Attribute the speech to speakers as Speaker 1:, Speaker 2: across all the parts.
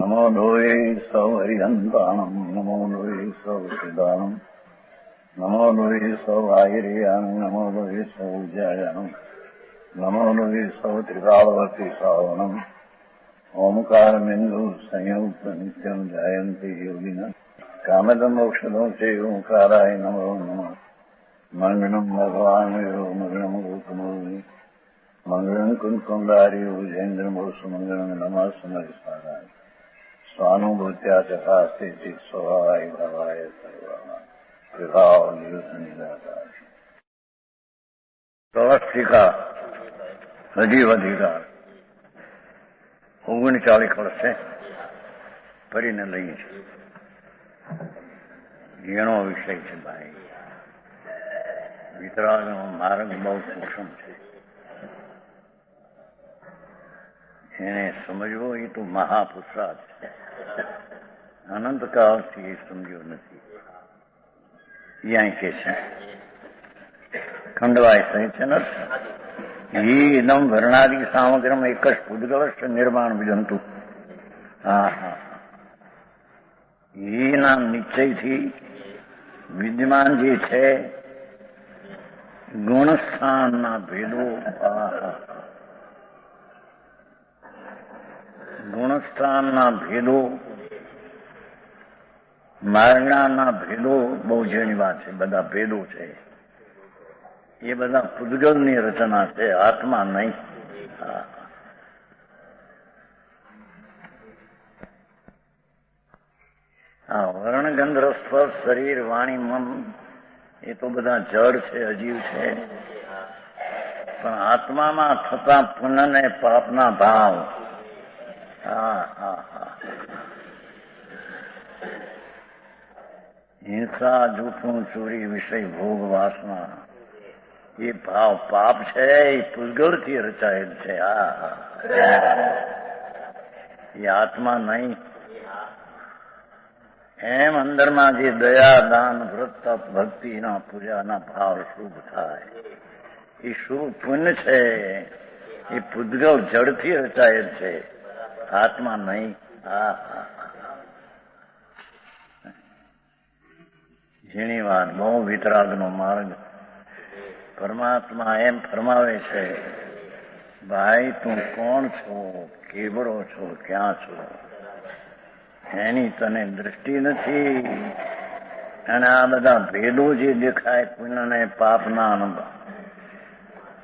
Speaker 1: નમો લોહે સૌ હરિહંતાણમ નમો લોહે સૌ સિદ્ધાણમ નમો લોહે સૌ આયર્યાણમ નમો લોહે સૌ જયાણમ નમો લોહે સૌ ત્રિકાળવતી શ્રાવણમ ઓમકારમિંદુ સંયુક્ત નિત્યમ જાયંતી યોગિના કામદમ મોક્ષદો છે ઓંકારાય નમો નમઃ મંગળમ ભગવાન મંગળમ ગોકમોહિ મંગળમ કુંકુંડારી ઉજેન્દ્રમોષ મંગળમ નમઃ સમરિસ્મરાય સ્વાનુભૂત્યા ચકાસ્તે સ્વભાવાય ભાવાય સર્વા વિભાવ નિદાતા પ્રવસ્તિકા હજી વધીકા 39 વર્ષે ફરીને લઈએ છીએ. ઘણો વિષય છે ભાઈ. વિતરાગનો માર્ગ બહુ સૂક્ષ્મ છે. એને સમજવો એ તો મહાપુરુષાર્થ છે. અનંતકાળથી એ સમજ્યો નથી. અહીં કે છે ખંડવાય સંહિતા નથી ઇદમ વર્ણાદિ સામગ્રમ એક જ પૂદગલશ નિર્માણ વિજંતુ. એના નિશ્ચયથી વિદ્યમાન જે છે ગુણસ્થાનના ભેદો, ગુણસ્થાનના ભેદો, માર્ગના ભેદો બહુ જેની વાત છે. બધા ભેદો છે એ બધા પૂદગલની રચના છે, આત્મા નહીં. આ વર્ણ ગંધ રસ સ્પર્શ શરીર વાણી મન એ તો બધા જડ છે, અજીવ છે. પણ આત્મામાં થતા પુણ્ય ને પાપના ભાવ, હિંસા, જૂઠું, ચોરી, વિષય, ભોગ, વાસના, એ ભાવ પાપ છે. એ પૂદગલથી રચાયેલ છે. એ આત્મા નહીં. એમ અંદરમાં જે દયા, દાન, વ્રત, તપ, ભક્તિના પૂજાના ભાવ શુભ થાય એ શુભ પુણ્ય છે. એ પૂદગલ જડથી રચાયેલ છે, આત્મા નહીં. જેની વાત બહુ વિતરાગનો માર્ગ. પરમાત્મા એમ ફરમાવે છે, ભાઈ તું કોણ છો, કેવડો છો, ક્યાં છો, એની તને દ્રષ્ટિ નથી. અને આ બધા ભેદો જે દેખાય પુણ્ય ને પાપના અનુભવ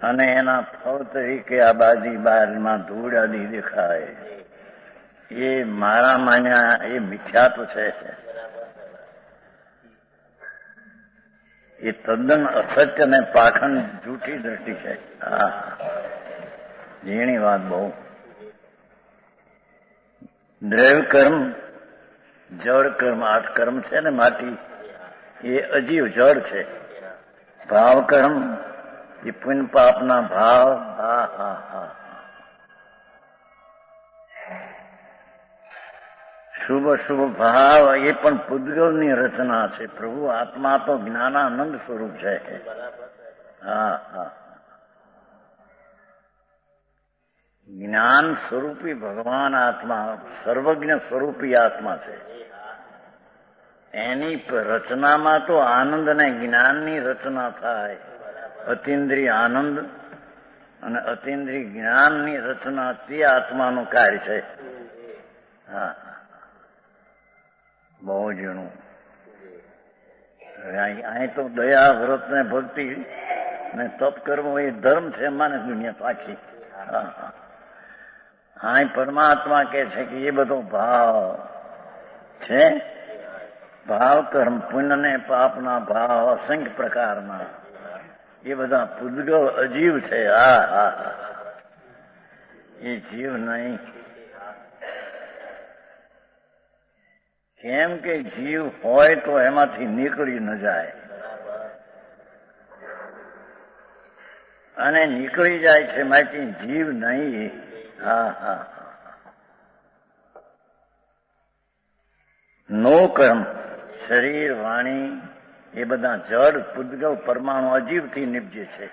Speaker 1: અને એના ફળ તરીકે આ બાજી બારમાં ધૂળ આદિ દેખાય, એ મારા માન્યા એ મિથ્યાત્વ છે. એ તદ્દન અસત્ય ને પાખંડ જૂઠી દ્રષ્ટિ છે. જેની વાત બહુ. દ્રવ્ય કર્મ, જળ કર્મ, 8 કર્મ છે ને માટી, એ અજીવ જળ છે. ભાવ કર્મ એ પુણ્ય પાપના ભાવ. શુભ શુભ ભાવ એ પણ પૂદગલની રચના છે. પ્રભુ આત્મા તો જ્ઞાનાનંદ સ્વરૂપ છે. જ્ઞાન સ્વરૂપી ભગવાન આત્મા, સર્વજ્ઞ સ્વરૂપી આત્મા છે. એની રચનામાં તો આનંદ અને જ્ઞાનની રચના થાય. અતિન્દ્રિય આનંદ અને અતિન્દ્રિય જ્ઞાનની રચના તે આત્માનું કાર્ય છે. બહુ ઝીણું. અહીં તો દયા, વ્રત ને ભક્તિ ને તપ કરવો એ ધર્મ છે. માને દુનિયા પાછી. અહીં પરમાત્મા કે છે કે એ બધો ભાવ છે. ભાવ કર્મ, પુણ્ય ને પાપના ભાવ અસંખ્ય પ્રકારના, એ બધા પૂદગલ અજીવ છે. એ જીવ નહીં. કેમ કે જીવ હોય તો એમાંથી નીકળી ન જાય, અને નીકળી જાય છે માટે જીવ નહીં. નો કર્મ, શરીર, વાણી એ બધા જડ પૂદગલ પરમાણુ અજીવથી નિપજે છે.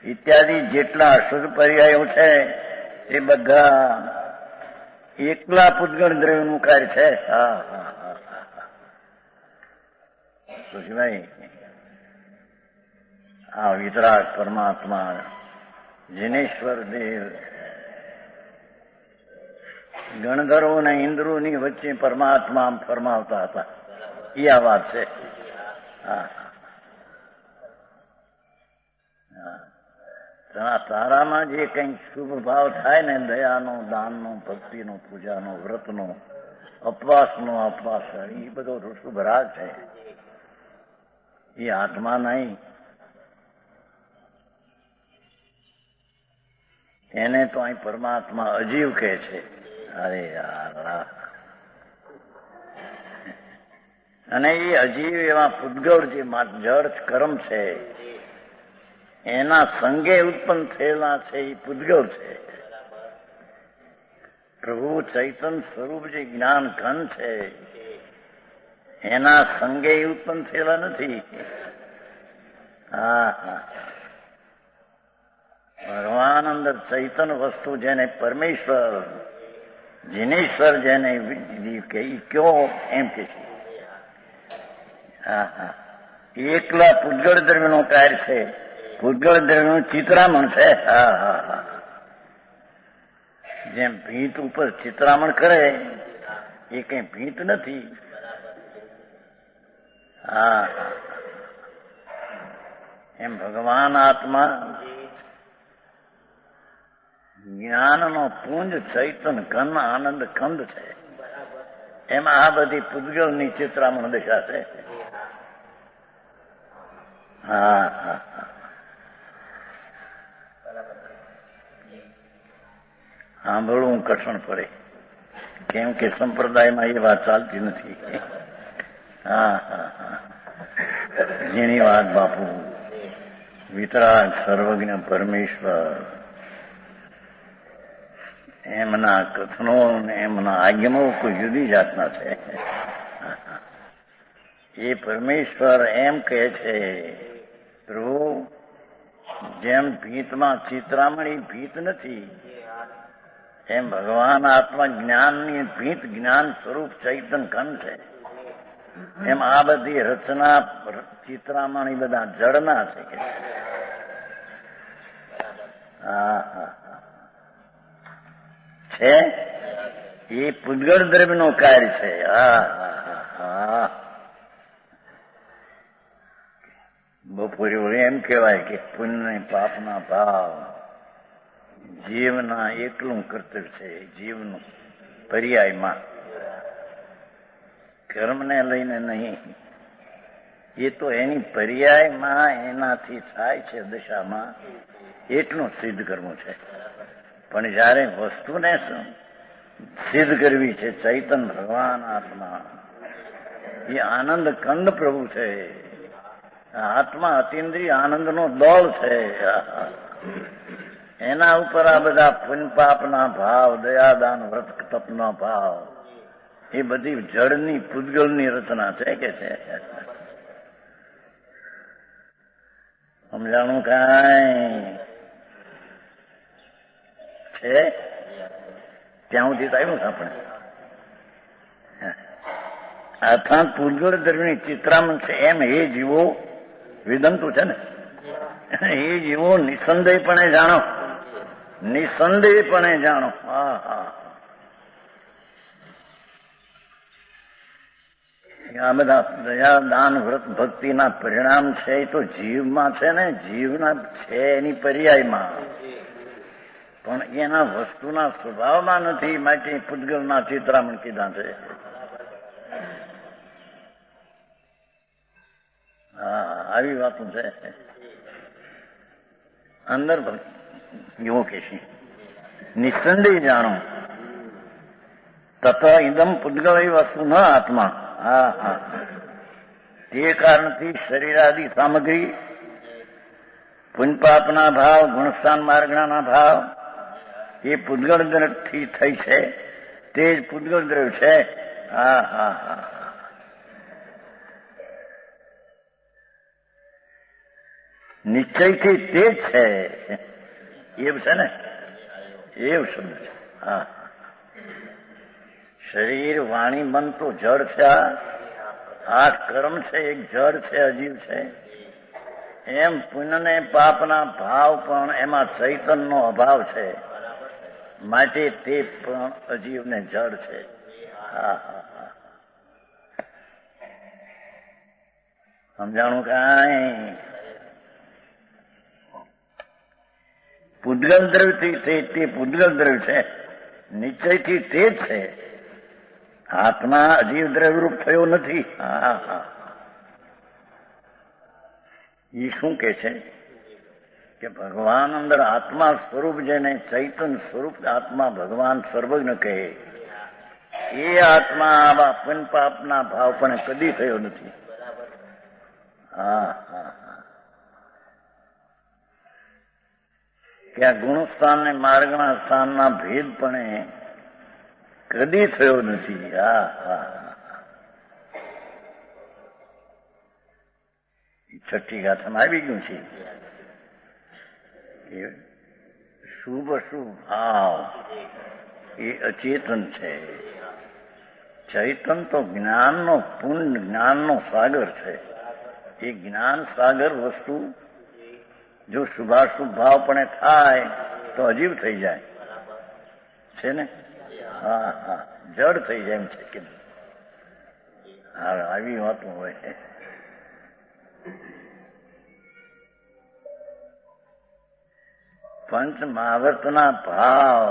Speaker 1: ઇત્યાદિ જેટલા અશુદ્ધ પર્યાયો છે એ બધા એકલા પૂતગળ દ્રવ્યનું કાર્ય છે. હા હા હા સુશીભાઈ, આ વિતરાગ પરમાત્મા જિનેશ્વર દેવ ગણધરો અને ઇન્દ્રોની વચ્ચે પરમાત્મા ફરમાવતા હતા. એ આ વાત છે. હા તારામાં જે કંઈક શુભ ભાવ થાય ને, દયાનો, દાનનો, ભક્તિનો, પૂજાનો, વ્રતનો, અપવાસનો, અપવાસ, એ બધો શુભ રાગ છે. એ આત્મા નહીં. એને તો અહીં પરમાત્મા અજીવ કહે છે. અરે યાર, અને એ અજીવ એવા પૂતગળ જે જળ કર્મ છે એના સંગે ઉત્પન્ન થયેલા છે, એ પૂતગળ છે. પ્રભુ ચૈતન સ્વરૂપ જે જ્ઞાન ઘન છે એના સંગે ઉત્પન્ન થયેલા નથી. હા હા, ભગવાન અંદર ચૈતન વસ્તુ જેને પરમેશ્વર જીનેશ્વર જેને કયો એમ કે છે. હા હા, એકલા પૂતગળ દ્રવ્યનો કાર્ય છે. પૂતગળ દ્રવ્યનું ચિત્રામણ છે. હા હા હા, જેમ ભીંત ઉપર ચિત્રામણ કરે એ કઈ ભીંત નથી. હા, એમ ભગવાન આત્મા જ્ઞાનનો પુંજ ચૈતન ઘન આનંદ કંદ છે. એમાં આ બધી પૂતગળની ચિત્રામણ દશા છે. હા હા હા, સાંભળવું કઠણ પડે, કેમ કે સંપ્રદાયમાં એ વાત ચાલતી નથી. હા હા હા, જેની વાત બાપુ વિતરાગ સર્વજ્ઞ પરમેશ્વર એમના કથનો ને એમના આજ્ઞાઓ કોઈ જુદી જાતના છે. એ પરમેશ્વર એમ કહે છે, પ્રભુ જેમ ભીતમાં ચિત્રામણી ભીત નથી, એમ ભગવાન આત્મા જ્ઞાનની ભીત જ્ઞાન સ્વરૂપ ચૈતન ઘન છે. એમ આ બધી રચના ચિત્રામણી બધા જળના છે. હા હા છે, એ પૂતગળ દ્રવ્યનો કાર્ય છે. હા હા હા, બપોરે એમ કહેવાય કે પુણ્ય પાપના ભાવ જીવના એકલું કર્તવ્ય છે. જીવનું પર્યાયમાં, કર્મને લઈને નહીં. એ તો એની પર્યાયમાં એનાથી થાય છે દશામાં, એટલું સિદ્ધ કરવું છે. પણ જયારે વસ્તુને સિદ્ધ કરવી છે, ચૈતન ભગવાન આત્મા એ આનંદ કંદ પ્રભુ છે. આત્મા અતિન્દ્રિય આનંદનો દોળ છે. એના ઉપર આ બધા પુણ્ય પાપના ભાવ, દયાદાન, વ્રત તપનો ભાવ, એ બધી જળની પૂતગળની રચના છે કે છે. સમજાણું કાંઈ છે? ત્યાં સુધી તો આવ્યું છે આપણે. અર્થાત પૂતગળ દ્રવ્યની ચિત્રામણ છે. એમ એ જીવો વિદંતુ છે ને, એ જીવો નિસંદેહપણે જાણો, નિસંદેહપણે જાણો. હા હા, આ બધા દયા દાન વ્રત ભક્તિના પરિણામ છે. એ તો જીવમાં છે ને, જીવના છે એની પર્યાયમાં, પણ એના વસ્તુના સ્વભાવમાં નથી. માટે પૂતગળના ચિત્રામણ કીધા છે. હા, આવી વાતો છે. અંદર એવો કે છે નિસંદેહ જાણો તથા ઇદમ પૂતગળ એ વસ્તુ ન આત્મા. હા હા, તે કારણથી શરીરાદિ સામગ્રી, પુણ્યપાપના ભાવ, ગુણસ્થાન માર્ગના ભાવ એ પૂતગળ દ્રવ્યથી થઈ છે. તે જ પૂતગળ દ્રવ્ય છે. હા હા હા, નિશ્ચયથી તે જ છે. એવું છે ને, એવું શબ્દ છે. હા, શરીર વાણી મન તો જળ છે. આ કર્મ છે એક જળ છે, અજીવ છે. એમ પુણ્ય ને પાપના ભાવ પણ એમાં ચૈતનનો અભાવ છે, માટે તે પણ અજીવ ને જળ છે. સમજાણું કાંઈ? પૂદગલ દ્રવ્યથી તે પૂદગલ દ્રવ્ય છે, નિશ્ચયથી તે જ છે. આત્મા અજીવ દ્રવ્યરૂપ થયો નથી. એ શું કે છે કે ભગવાન અંદર આત્મા સ્વરૂપ જેને ચૈતન સ્વરૂપ આત્મા ભગવાન સર્વજ્ઞ કહે, એ આત્મા આવા પુન પાપના ભાવ પણ કદી થયો નથી. ત્યાં ગુણસ્થાન ને માર્ગના સ્થાનના ભેદ પણ કદી થયો નથી. છઠ્ઠી ગાથામાં આવી ગયું છે કે શુભ અશુભ ભાવ એ અચેતન છે. ચૈતન તો જ્ઞાનનો પૂર્ણ જ્ઞાનનો સાગર છે. એ જ્ઞાન સાગર વસ્તુ જો શુભાશુભ ભાવ પણ થાય તો અજીવ થઈ જાય છે ને. જડ થઈ જાય એમ છે કે આવી વાતો હોય. પંચ મહાવર્તના ભાવ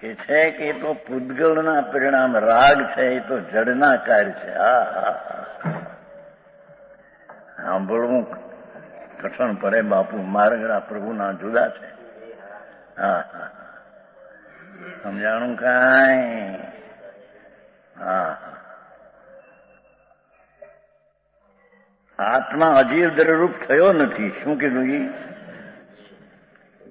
Speaker 1: કે છે કે એ તો પૂદગલના પરિણામ રાગ છે, એ તો જડના કાર્ય છે. સાંભળવું કઠણ પડે બાપુ, માર્ગના પ્રભુના જુદા છે. સમજાણું કાંઈ? આત્મા અજીવ દ્રવ્યરૂપ થયો નથી. શું કીધું?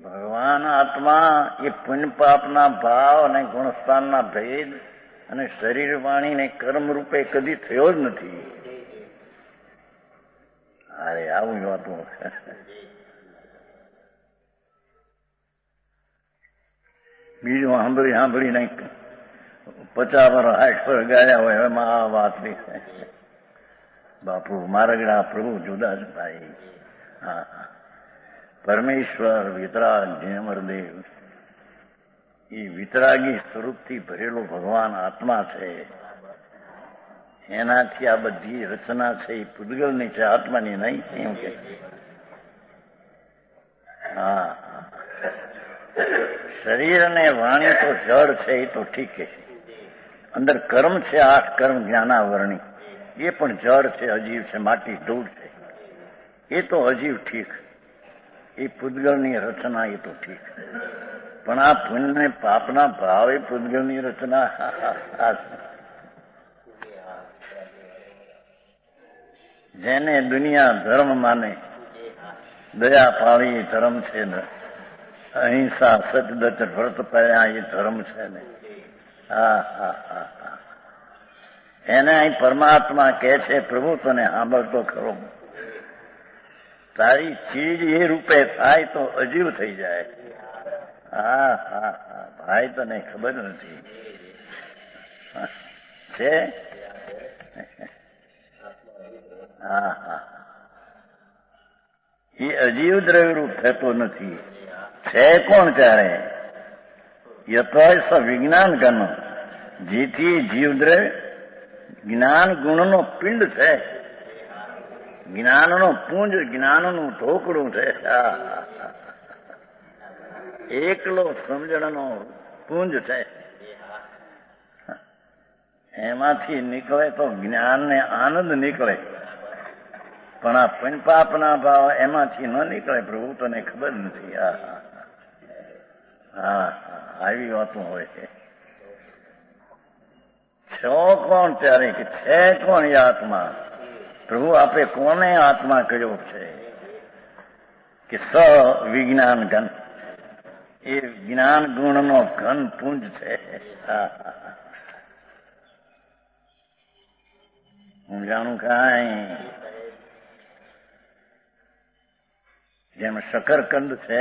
Speaker 1: ભગવાન આત્મા એ પુણ્ય પાપના ભાવ અને ગુણસ્થાનના ભેદ અને શરીર વાણી ને કર્મ રૂપે કદી થયો જ નથી. અરે આવું વાતું. બીજું સાંભળી નહીં 50 વર્ષ 60 વર્ષ ગાયા હોય એમાં આ વાત નહીં. બાપુ મારગડા પ્રભુ જુદા જ ભાઈ. પરમેશ્વર વિતરાગ અમરદેવ એ વિતરાગી સ્વરૂપથી ભરેલો ભગવાન આત્મા છે. એનાથી આ બધી રચના છે એ પૂદગલની છે, આત્માની નહીં. એમ કે શરીર અને વાણી તો જળ છે, એ તો ઠીક છે. અંદર કર્મ છે 8 કર્મ જ્ઞાનાવરણી, એ પણ જળ છે, અજીવ છે, માટી ધૂળ છે. એ તો અજીવ ઠીક, એ પૂદગલની રચના એ તો ઠીક. પણ આ પુણ્ય ને પાપના ભાવ એ પૂદગલની રચના. જેને દુનિયા ધર્મ માને, દયા પાળી ધર્મ છે ને, અહિંસા સતદત વ્રત પાળ્યા એ ધર્મ છે ને. એને અહીં પરમાત્મા કહે છે, પ્રભુ તને સાંભળતો ખરો, તારી ચીજ એ રૂપે થાય તો અજીવ થઈ જાય. ભાઈ તને ખબર નથી છે. એ અજીવ દ્રવ્યરૂપ થતો નથી. છે કોણ ત્યારે? યથ વિજ્ઞાન ગણ, જેથી જીવદ્રવ્ય જ્ઞાન ગુણનો પિંડ છે, જ્ઞાનનો પુંજ, જ્ઞાનનું ઢોકળું છે. એકલો સમજણનો પુંજ છે. એમાંથી નીકળે તો જ્ઞાનને આનંદ નીકળે, પણ આ પુણ્યપાપના ભાવ એમાંથી ન નીકળે. પ્રભુ તને ખબર નથી. આવી વાતો હોય છે. છો કોણ ત્યારે? કે છે કોણ એ આત્મા? પ્રભુ આપે કોને આત્મા કર્યો છે? કે સ વિજ્ઞાન ઘન, એ જ્ઞાન ગુણનો ઘન પુંજ છે. હું જાણું કાંઈ? જેમ શકરકંદ છે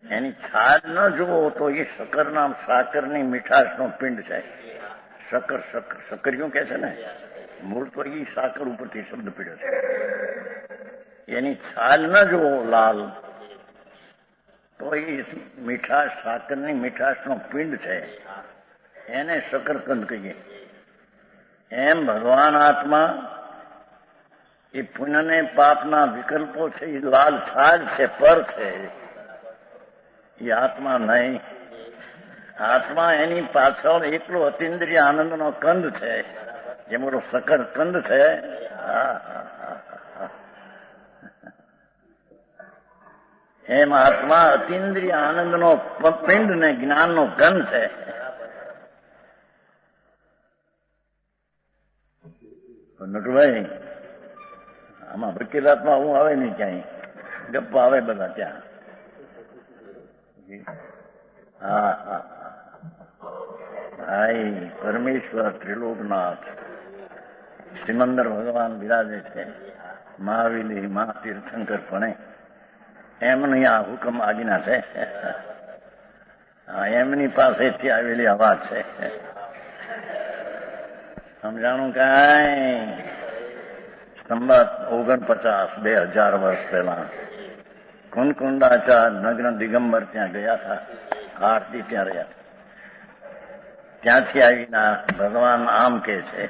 Speaker 1: એની છાલ ન જુઓ તો એ સાકરની મીઠાશનો પિંડ છે. સકરિયું કે છે ને, મૂળ તો એ સાકર ઉપરથી શબ્દ પીડ્યો છે. એની છાલ ન જુઓ લાલ તો એ સાકરની મીઠાશનો પિંડ છે, એને શકરકંદ કહીએ. એમ ભગવાન આત્મા એ પુણ્ય ને પાપના વિકલ્પો છે, એ લાલ છાલ છે, પર છે. એ આત્મા નહીં. આત્મા એની પાછળ એકલો અતિન્દ્રિય આનંદનો કંદ છે, જેમ બોલો શકરકંદ છે. એમ આત્મા અતિન્દ્રિય આનંદનો પિંડ ને જ્ઞાનનો કંદ છે. નટુભાઈ, આમાં વકીલાતમાં હું આવે નહીં, ક્યાંય ગપ્પા આવે બધા ત્યાં. હા હા ભાઈ, પરમેશ્વર ત્રિલોકનાથ સિમંદર ભગવાન બિરાજે છે. મહાવીલી મા તીર્થંકર પણ એમની આ હુકમ આજ્ઞા છે. એમની પાસેથી આવેલી અવાજ છે. સમજાણું કાંઈ? સંવત 49 2000 વર્ષ પહેલા કુંકુંડાચાર્ય નગ્ન દિગંબર ત્યાં ગયા હતા. આરતી ત્યાં રહ્યા. ત્યાંથી આવીને ભગવાન આમ કે છે.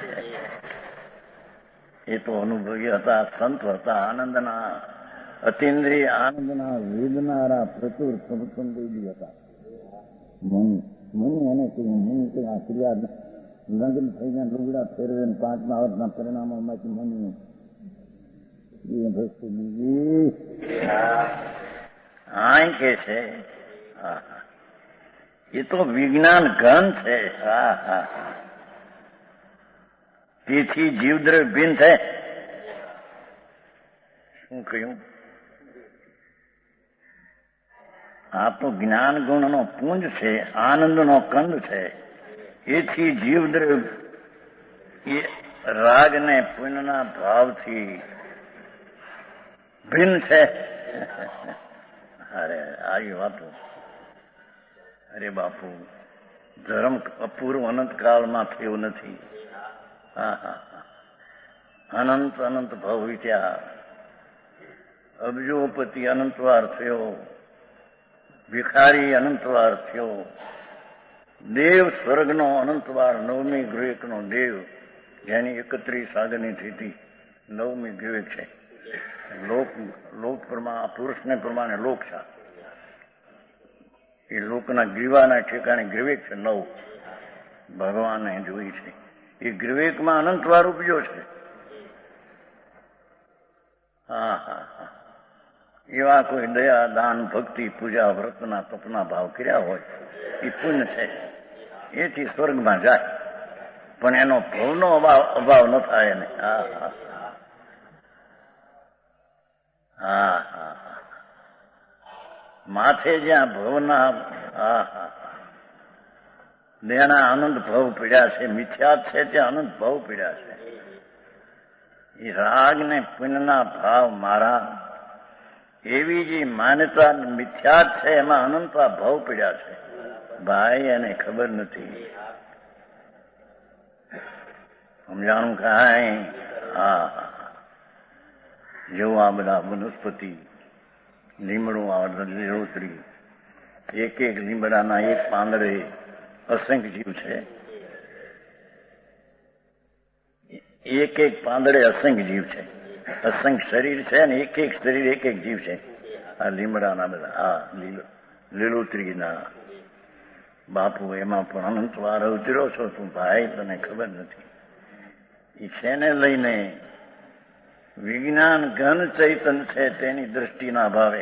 Speaker 1: એ તો અનુભવી હતા, સંત હતા, આનંદના અતિન્દ્રિય આનંદના વેદનારા પ્રચુર પ્રસંગી હતા. મુનિ એને કહ્યું, મુનિ કે આ ક્રિયા લગ્ન થઈને લુગડા ફેરવે 5મા વર્ષના પરિણામોમાંથી મુનિ એ વસ્તુ બીજી આ કે છે. એ તો વિજ્ઞાન ઘન છે. તેથી જીવદ્રવ્ય ભિન્ન છે. શું કહ્યું? આ તો જ્ઞાન ગુણનો પુંજ છે, આનંદનો કંદ છે. એથી જીવદ્રવ્ય એ રાગ ને પુણ્યના ભાવથી ભિન્ન છે. અરે આવી વાતો. અરે બાપુ, ધર્મ અપૂર્વ અનંતકાળમાં થયો નથી. અનંત અનંત ભાવ વીત્યા. અબજોપતિ અનંતવાર થયો, ભિખારી અનંતવાર થયો, દેવ સ્વર્ગનો અનંતવાર, 9મી ગ્રહનો દેવ, જેની 31 આગળની સ્થિતિ 9મી ગ્રહ છે. લોક પ્રમાણે પુરુષને પ્રમાણે લોક છે. એ લોકના ગ્રીવાના ઠેકાણે ગ્રીવેક છે 9. ભગવાને જોઈ છે. એ ગ્રીવેકમાં અનંતવાર ઉપજો છે. એવા કોઈ દયા, દાન, ભક્તિ, પૂજા, વ્રતના તપના ભાવ કર્યા હોય એ પુણ્ય છે. એથી સ્વર્ગમાં જાય, પણ એનો ભવનો અભાવ ન થાય એને. માથે જ્યાં ભવના દેના અનંત ભવ પીડ્યા છે, મિથ્યા છે ત્યાં અનંત ભવ પીડ્યા છે. એ રાગ ને પુણ્યના ભાવ મારા, એવી જે માન્યતા મિથ્યા છે એમાં અનંતા ભવ પીડ્યા છે. ભાઈ એને ખબર નથી. સમજાણું કાંઈ? જેવું આ બધા વનસ્પતિ, લીમડું, લીલોતરી, એક એક લીમડાના એક પાંદડે અસંખ્ય જીવ છે. એક એક પાંદડે અસંખ્ય જીવ છે. અસંખ્ય શરીર છે ને એક એક શરીર એક એક જીવ છે. આ લીમડાના બધા લીલોતરીના બાપુ, એમાં પણ અનંત વાર અવતર્યો છો તું ભાઈ, તને ખબર નથી. એ શેને લઈને? વિજ્ઞાન ઘન ચૈતન છે, તેની દ્રષ્ટિના ભાવે.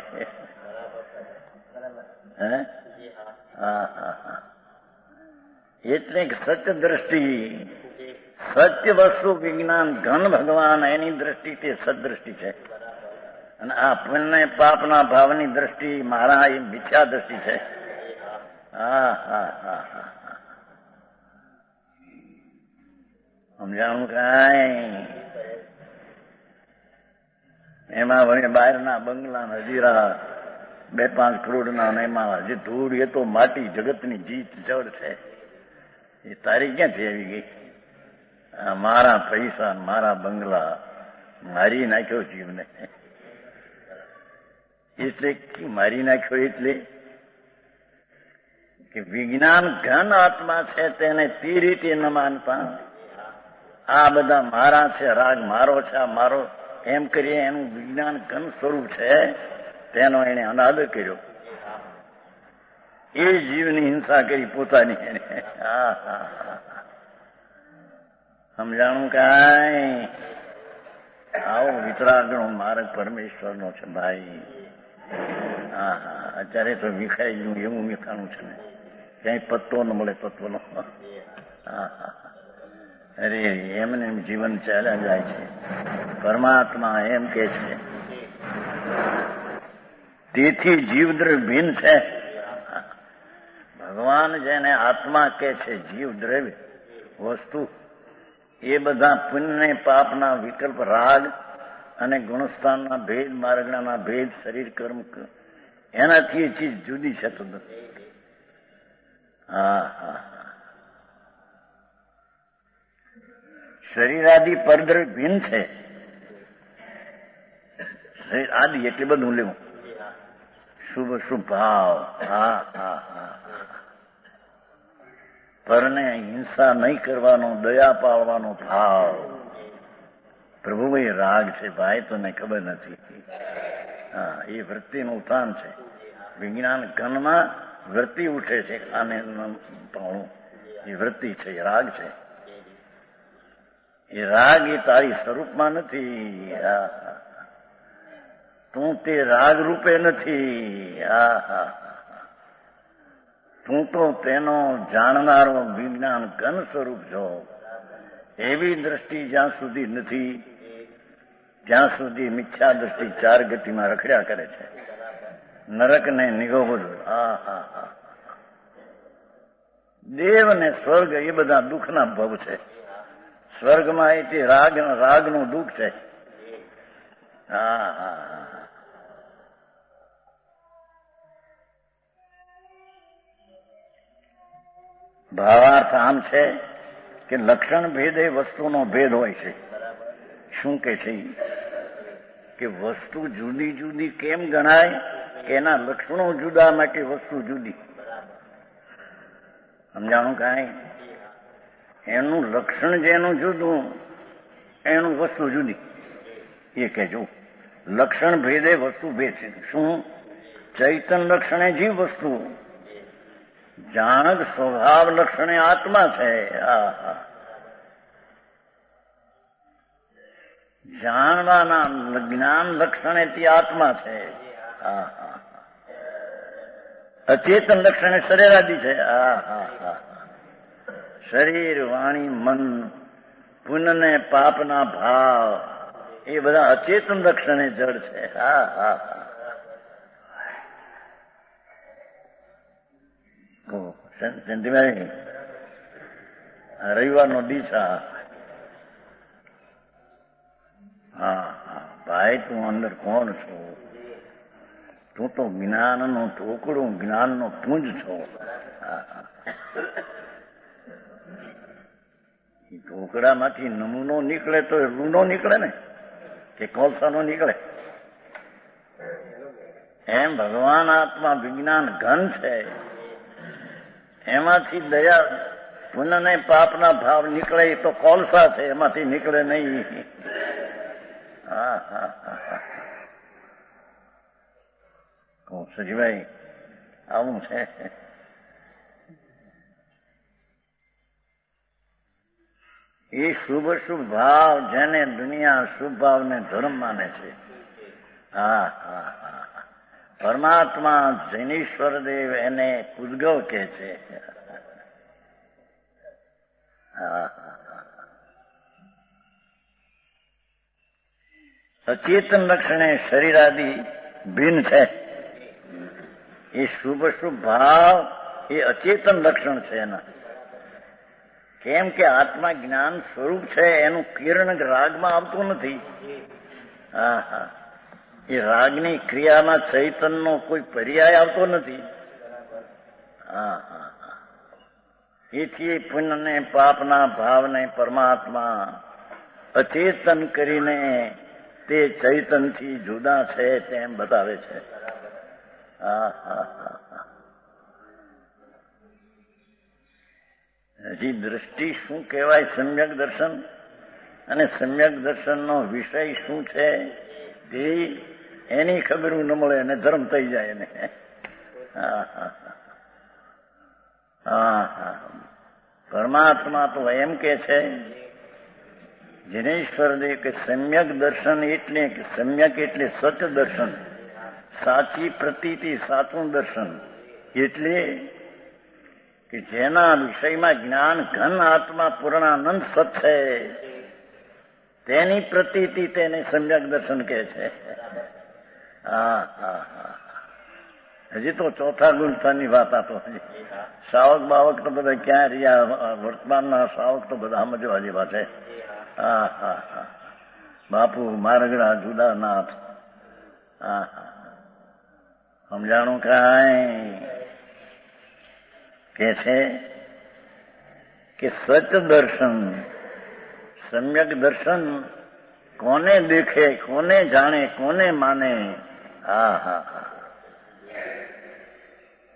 Speaker 1: એટલે સત્ય દ્રષ્ટિ, સત્ય વસ્તુ વિજ્ઞાન ઘન ભગવાન, એની દ્રષ્ટિ તે સદદ્રષ્ટિ છે. અને આ પુણ્ય પાપના ભાવની દ્રષ્ટિ મારા એ મિથ્યા દ્રષ્ટિ છે. સમજાણું કાંઈ? એમાં વળી બહારના બંગલા, હજીરા, 2-5 કરોડના અને એમાં હજી ધૂળ, એ તો માટી, જગતની જીત જડ છે. એ તારી ક્યાંથી આવી ગઈ? મારા પૈસા, મારા બંગલા, મારી નાખ્યો જીવને. એટલે મારી નાખ્યો એટલે કે વિજ્ઞાન ઘન આત્મા છે, તેને તે રીતે ન માનતા આ બધા મારા છે, રાગ મારો છે, આ મારો એમ કરીએ એનું વિજ્ઞાન ઘન સ્વરૂપ છે, તેનો એને અનાદર કર્યો. એ જીવની હિંસા કરી પોતાની. સમજાણું કાંઈ? આવો વિતરાગનો માર્ગ પરમેશ્વરનો છે ભાઈ. હા હા, અત્યારે તો વિખાઈ ગયું એવું વિખાણું છે ને, ક્યાંય પત્તો ન મળે તત્વનો. હા હા, અરે એમને એમ જીવન ચાલ્યા જાય છે. પરમાત્મા એમ કે છે, તેથી જીવદ્રવ્ય ભિન્ન છે. ભગવાન જેને આત્મા કે છે, જીવ દ્રવ્ય વસ્તુ, એ બધા પુણ્ય પાપના વિકલ્પ, રાગ અને ગુણસ્થાનના ભેદ, માર્ગના ભેદ, શરીર કર્મ, એનાથી એ ચીજ જુદી છે. તો હા હા, શરીરાદિ પરદ્રવ્ય ભિન્ન છે. શરીર આદિ એટલે બધું લેવું, શુભ શુભ ભાવ. હા હા હા, પરને હિંસા નહીં કરવાનો, દયા પાળવાનો ભાવ. પ્રભુ એ રાગ છે ભાઈ, તને ખબર નથી. હા, એ વૃત્તિનું ઉત્થાન છે. વિજ્ઞાન ઘનમાં વૃત્તિ ઉઠે છે, આને પાણું, એ વૃત્તિ છે, એ રાગ છે. એ રાગ એ તારી સ્વરૂપમાં નથી. તું તે રાગ રૂપે નથી. તું તો તેનો જાણનારો વિજ્ઞાન ઘન સ્વરૂપ છો. એવી દ્રષ્ટિ જ્યાં સુધી નથી, ત્યાં સુધી મિથ્યા દ્રષ્ટિ 4 ગતિમાં રખડ્યા કરે છે. નરક ને નિગોબો, દેવ ને સ્વર્ગ એ બધા દુઃખના ભવ છે. સ્વર્ગમાં એ રાગનું દુઃખ છે. હા હા, ભાવાર્થ આમ છે કે લક્ષણ ભેદ એ વસ્તુનો ભેદ હોય છે. શું કે છે કે વસ્તુ જુદી જુદી કેમ ગણાય? કે એના લક્ષણો જુદા માટે વસ્તુ જુદી. સમજાણું કાંઈ? એનું લક્ષણ જેનું જુદું, એનું વસ્તુ જુદી. એ કહેજો, લક્ષણ ભેદે વસ્તુ ભેદ છે. શું? ચૈતન લક્ષણે જીવ વસ્તુ, જાણક સ્વભાવ લક્ષણે આત્મા છે. જાણવાના જ્ઞાન લક્ષણે તે આત્મા છે. અચેતન લક્ષણે શરીરાદિ છે. શરીર, વાણી, મન, પુણ્ય ને પાપના ભાવ, એ બધા અચેતન લક્ષણે જડ છે. ચંદીભાઈ, રવિવારનો દીસા. હા હા ભાઈ, તું અંદર કોણ છો? તું તો જ્ઞાનનું ટોકડું, જ્ઞાનનો પુંજ છો. એ ટોકડામાંથી નમૂનો નીકળે તો રૂનો નીકળે ને, કે કોલસાનો નીકળે? એમ ભગવાન આત્મા વિજ્ઞાન ઘન છે, એમાંથી દયા, પુણ્ય ને પાપના ભાવ નીકળે તો કોલસા છે, એમાંથી નીકળે નહીં. સજીભાઈ આવું છે. એ શુભ શુભ ભાવ, જેને દુનિયા શુભ ભાવને ધર્મ માને છે. પરમાત્મા જૈનેશ્વર દેવ એને ઉદ્ગવ કહે છે. અચેતન લક્ષણે શરીરાદિ ભિન્ન છે. એ શુભ શુભ ભાવ એ અચેતન લક્ષણ છે એના. કેમ કે આત્મા જ્ઞાન સ્વરૂપ છે, એનું કિરણ રાગમાં આવતું નથી. એ રાગની ક્રિયામાં ચૈતનનો કોઈ પર્યાય આવતો નથી. હા હા હા. એથી પુણ્યને પાપના ભાવને પરમાત્મા અચેતન કરીને તે ચૈતનથી જુદા છે તેમ બતાવે છે. હા હા હા. હજી દ્રષ્ટિ શું કહેવાય? સમ્યક દર્શન. અને સમ્યક દર્શનનો વિષય શું છે તે એની ખબર ન મળે અને ધર્મ થઈ જાય એને. હા હા હા હા. પરમાત્મા તો એમ કે છે જિનેશ્વરદેવ કે સમ્યક દર્શન એટલે કે સમ્યક એટલે સચ દર્શન, સાચી પ્રતીતિ, સાચું દર્શન. એટલે કે જેના વિષયમાં જ્ઞાન ઘન આત્મા પૂર્ણાનંદ સત છે તેની પ્રતીતિ તેને સમ્યક દર્શન કહે છે. હા હા હા. હજી તો ચોથા ગુણસ્થાનની વાત આપો. સાવક બાવક તો બધા ક્યાં રહ્યા? વર્તમાનના સાવક તો બધા સમજવા જેવા છે. હા હા હા. બાપુ મારગડા જુદાનાથ. હા હા. સમજાણું કાંઈ? કે છે કે સચ દર્શન, સમ્યક દર્શન કોને દેખે, કોને જાણે, કોને માને? હા હા હા.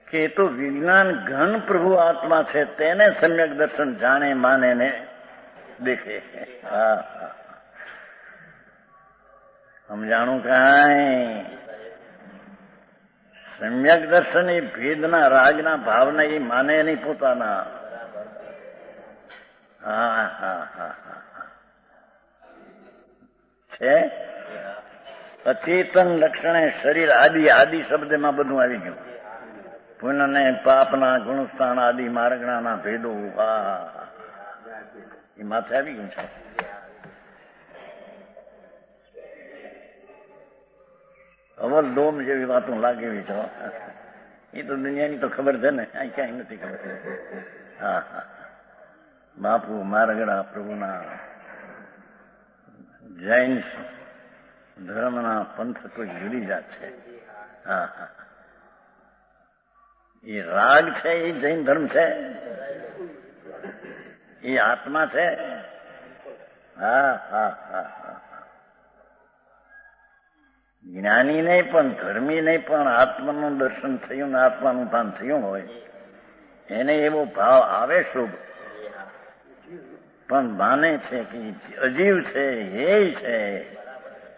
Speaker 1: કે તો વિજ્ઞાન ઘન પ્રભુ આત્મા છે તેને સમ્યક દર્શન જાણે, માને ને દેખે. હા હા. સમજાણું કાંઈ? સમ્યક દર્શન એ ભેદના રાગના ભાવના એ માને નહીં પોતાના. હા હા હા હા. છે અચેતન લક્ષણે શરીર આદિ, આદિ શબ્દમાં બધું આવી ગયું. પુણ્યને પાપના ગુણસ્થાન આદિ માર્ગણાના ભેદો એ માથે આવી ગયું છે. અવલ ડોમ જેવી વાતો લાગેવી છે. એ તો દુનિયાની તો ખબર છે ને, અહીં ક્યાંય નથી ખબર. હા હા. બાપુ મારગડા પ્રભુના જૈન ધર્મના પંથ કોઈ જુદી જાત છે. હા હા. એ રાગ છે એ જૈન ધર્મ છે, એ આત્મા છે. હા હા હા હા. જ્ઞાની નહીં પણ ધર્મી નહીં પણ આત્માનું દર્શન થયું ને આત્માનું ભાન થયું હોય એને એવો ભાવ આવે શુભ, પણ માને છે કે અજીવ છે, હે છે,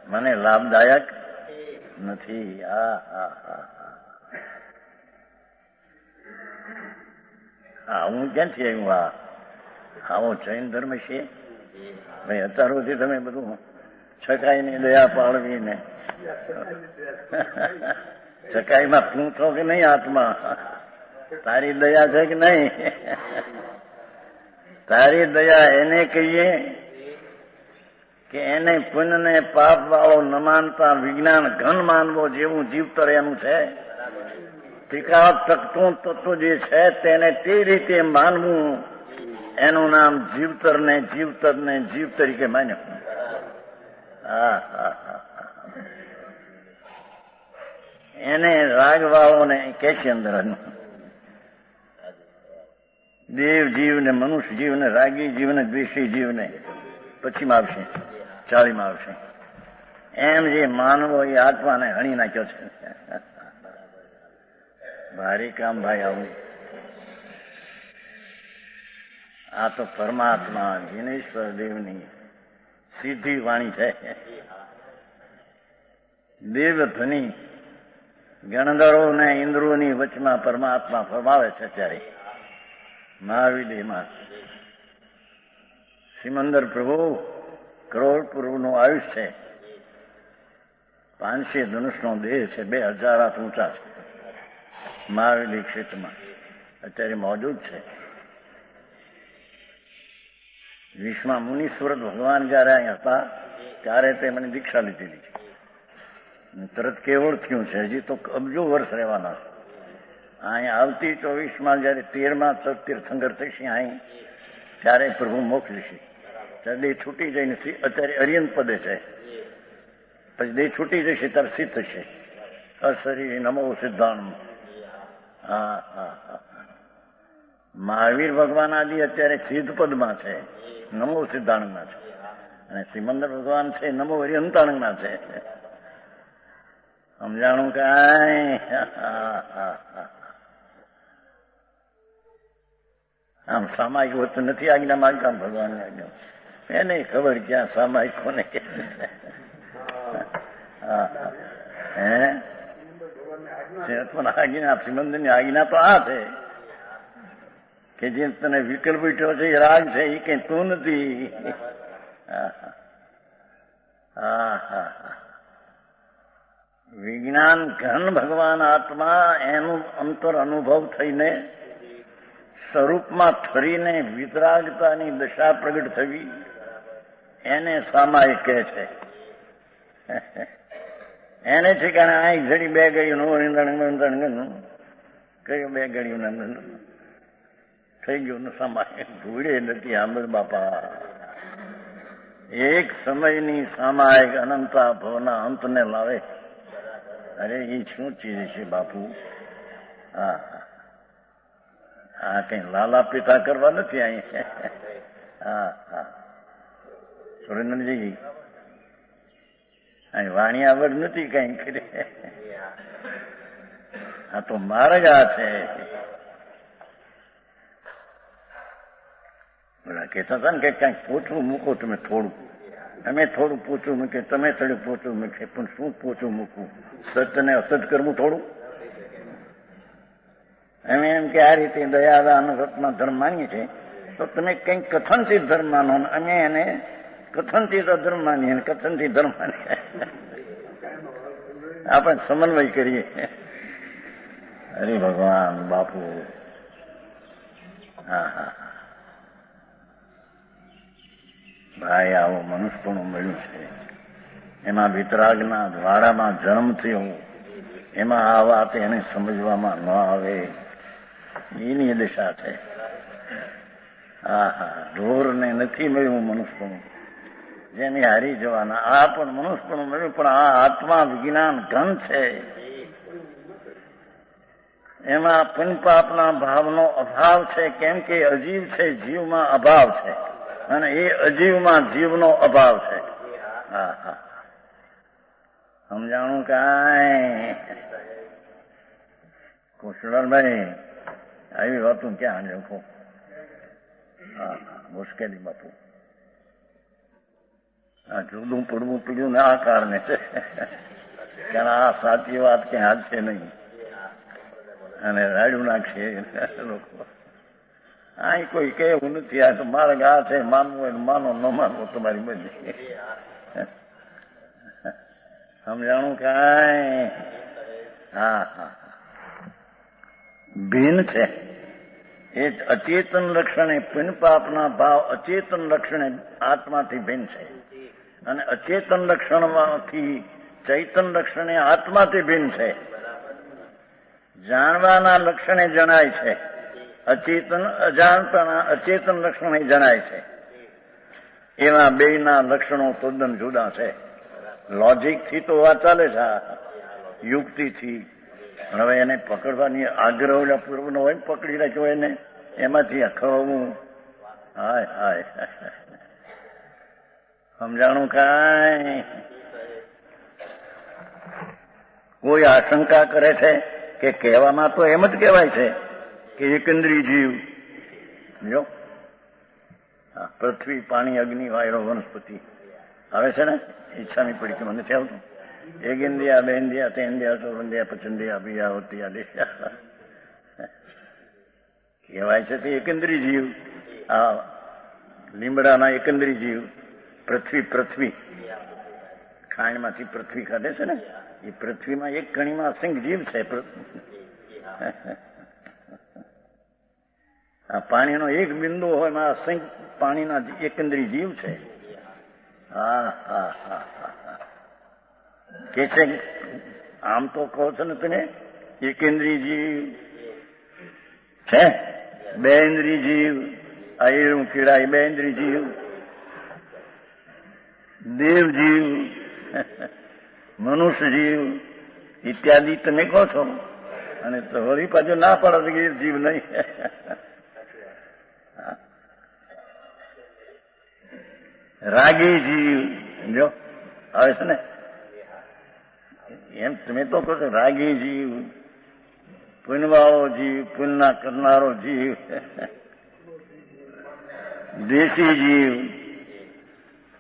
Speaker 1: મને લાભદાયક નથી. હા હા હા. હા, હું ક્યાંથી આવ્યું? આવો જૈન ધર્મ છે ભાઈ. અત્યારથી તમે બધું છકાઈની દયા પાળવીને છકાઈમાં તું છો કે નહીં? આત્મા તારી દયા છે કે નહીં? તારી દયા એને કહીએ કે એને પુણ્યને પાપ વાળો ન માનતા વિજ્ઞાન ઘન માનવો, જેવું જીવતર એનું છે. ત્રિકાળ તકતું તત્વ જે છે તેને તે રીતે માનવું, એનું નામ જીવતરને જીવતરને જીવ તરીકે માન્યો. હા હા હા. એને રાગવાળોને કે છે અંદર દેવ જીવને, મનુષ્ય જીવને, રાગી જીવને, દ્વેષી જીવને પછીમાં આવશે, 40માં આવશે. એમ જે માનવો એ આત્માને હણી નાખ્યો છે. ભારે કામ ભાઈ આવું. આ તો પરમાત્મા જિનેશ્વર દેવની સીધી વાણી છે. દેવ ધની ગણધરો ને ઇન્દ્રોની વચમાં પરમાત્મા ફરમાવે છે. ત્યારે મહાવિદેહમાં સિમંદર પ્રભુ કરોડ પ્રભુનું આયુષ છે, 500 ધનુષનો દેહ છે, 2000 હાથ ઊંચા છે. મહાવિદેહ ક્ષેત્રમાં અત્યારે મોજૂદ છે. વિશ્વમાં મુનીશ્વરત ભગવાન જયારે અહીં હતા ત્યારે તે મને દીક્ષા લીધેલી છે. તરત કેવળ થયું છે. હજી તો અબજો વર્ષ રહેવાના છે. અહીંયા આવતી 24માં જયારે 13માં તીર્થંકર થશે અહીં, ત્યારે પ્રભુ મોક્ષ લેશે. ત્યારે છૂટી જઈને અત્યારે અરિયંત પદે છે. પછી દેહ છૂટી જશે ત્યારે સિદ્ધ થશે. અશરીરી નમો સિદ્ધાંત. હા હા હા. મહાવીર ભગવાન આદિ અત્યારે સિદ્ધ પદમાં છે, નમો સિદ્ધાંતમાં છે. અને સિમંદર ભગવાન છે નમો હરિહંતાણમાં છે. સમજાણું કાંઈ? આમ સામાયિક હોતું નથી આજ્ઞા માંગતા ભગવાનની આજ્ઞા. એને ખબર ક્યાં સામાયિક કોને કે આજ્ઞા સિમંદરની આજ્ઞા તો આ છે કે જે તને વિકલ્પ ઉઠ્યો છે એ રાગ છે, એ કઈ તું નથી. વિજ્ઞાન ઘન ભગવાન આત્મા એનું અંતર અનુભવ થઈને સ્વરૂપમાં ઠરીને વિતરાગતાની દશા પ્રગટ થવી, એને સામાયિક કહે છે. એને ઠેકાણે આ ઘડી બે ઘડીનું કયું બે ઘડીયું થઈ ગયું સામાયિક. ભૂડે નથી આંબળ બાપા. એક સમયની સામાયિક અનંતા ભવના અંતને લાવે. અરે એ શું ચીજ છે બાપુ? હા કઈ લાલા પિતા કરવા નથી અહીં. સુરેન્દ્રજી અહીં વાણી આવડ નથી કઈ કરી. આ તો માર્ગ આ છે. કહેતા હતા ને કે કંઈક પોચવું મૂકો તમે થોડું. અમે થોડું પોચું મૂકે, તમે થોડું પોચું મૂકે, પણ શું પોચું મૂકવું? સત્ય ને અસત કરવું થોડું. અમે એમ કે આ રીતે દયાદાન સતમાં ધર્મ માનીએ છીએ, તો તમે કંઈક કથનથી ધર્મ માનો, અમે એને કથનથી તો ધર્મ માનીએ, કથનથી ધર્મ માનીએ. આપણે સમન્વય કરીએ. હરે ભગવાન બાપુ. હા હા ભાઈ, આવો મનુષ્યપણું મળ્યું છે. એમાં વિતરાગના દ્વારામાં જન્મ થયો, એમાં આ વાત એને સમજવામાં ન આવે, એની દશા છે. હા હા, ઢોરને નથી મળ્યું મનુષ્યપણું, જેને હારી જવાના. આ પણ મનુષ્યપણું મળ્યું, પણ આ આત્મા વિજ્ઞાન ઘન છે. એમાં પુણ્યપાપના ભાવનો અભાવ છે, કેમ કે અજીવ છે, જીવમાં અભાવ છે, અને એ અજીવમાં જીવનો અભાવ છે. હા હા, સમજાણું કાંઈ? કુશળભાઈ આવી વાતો ક્યાં લખો? હા મુશ્કેલી બાપુ. આ જુદું પડવું પીડ્યું ને આ કારણે છે. કારણ આ સાચી વાત કે હાથ છે નહીં, અને રાડ્યું નાખશે લોકો. અહીં કોઈ કહેવું નથી. આ તો માર્ગ આ છે, માનવું હોય માનો, ન માનવું તમારી બધી. સમજાણું કાંઈ? હા હા, ભિન્ન છે. એ અચેતન લક્ષણે પુણ્યપાપના ભાવ અચેતન લક્ષણે આત્માથી ભિન્ન છે, અને અચેતન લક્ષણમાંથી ચૈતન લક્ષણે આત્માથી ભિન્ન છે. જાણવાના લક્ષણે જણાય છે, અચેતન અજાણતાના અચેતન લક્ષણે જણાય છે. એવા બેયના લક્ષણો તદ્દન જુદા છે. લોજિકથી તો વાત ચાલે છે, યુક્તિથી. હવે એને પકડવાની આગ્રહ પૂર્વનો હોય, પકડી રાખ્યો એને, એમાંથી અખવવું. હાય હાય, સમજાણું કાંઈ? કોઈ આશંકા કરે છે કે કહેવામાં તો એમ જ કહેવાય છે કે એકંદરી જીવ, જો પૃથ્વી, પાણી, અગ્નિ, વાયરો, વનસ્પતિ આવે છે ને, ઈચ્છાની પડી કે મને નથી આવતું. એક ઇન્દ્રિયા, બે ઇન્દ્રિયા, તે ઇન્દ્રિયા, ચોરંદ્રિયા, પચંદ્રિયા, અભિયા, હોતિયા, દેશ્યા કહેવાય છે. તે એકંદરી જીવ. આ લીમડાના એકંદરી જીવ. પૃથ્વી ખાંડમાંથી પૃથ્વી કાઢે છે ને, એ પૃથ્વીમાં એક કણીમાં અસંખ્ય જીવ છે. આ પાણીનો એક બિંદુ હોય, એમાં અસંખ્ય પાણીના એકંદરી જીવ છે. હા હા હા હા, કે છે આમ તો કહો છો ને તમે, એકેન્દ્રી જીવ છે, બે ઇન્દ્રિય જીવ, આ એળું કીડા, બે ઇન્દ્રિય જીવ, દેવ જીવ, મનુષ્ય જીવ ઇત્યાદિ તમે કહો છો, અને તો વળી પાછું ના પાડો કે જીવ નહીં. રાગી જીવ જો આવે છે ને, એમ તમે તો કહો છો રાગી જીવ, પુણ્યવાળો જીવ, પુણ્ય કરનારો જીવ, દેશી જીવ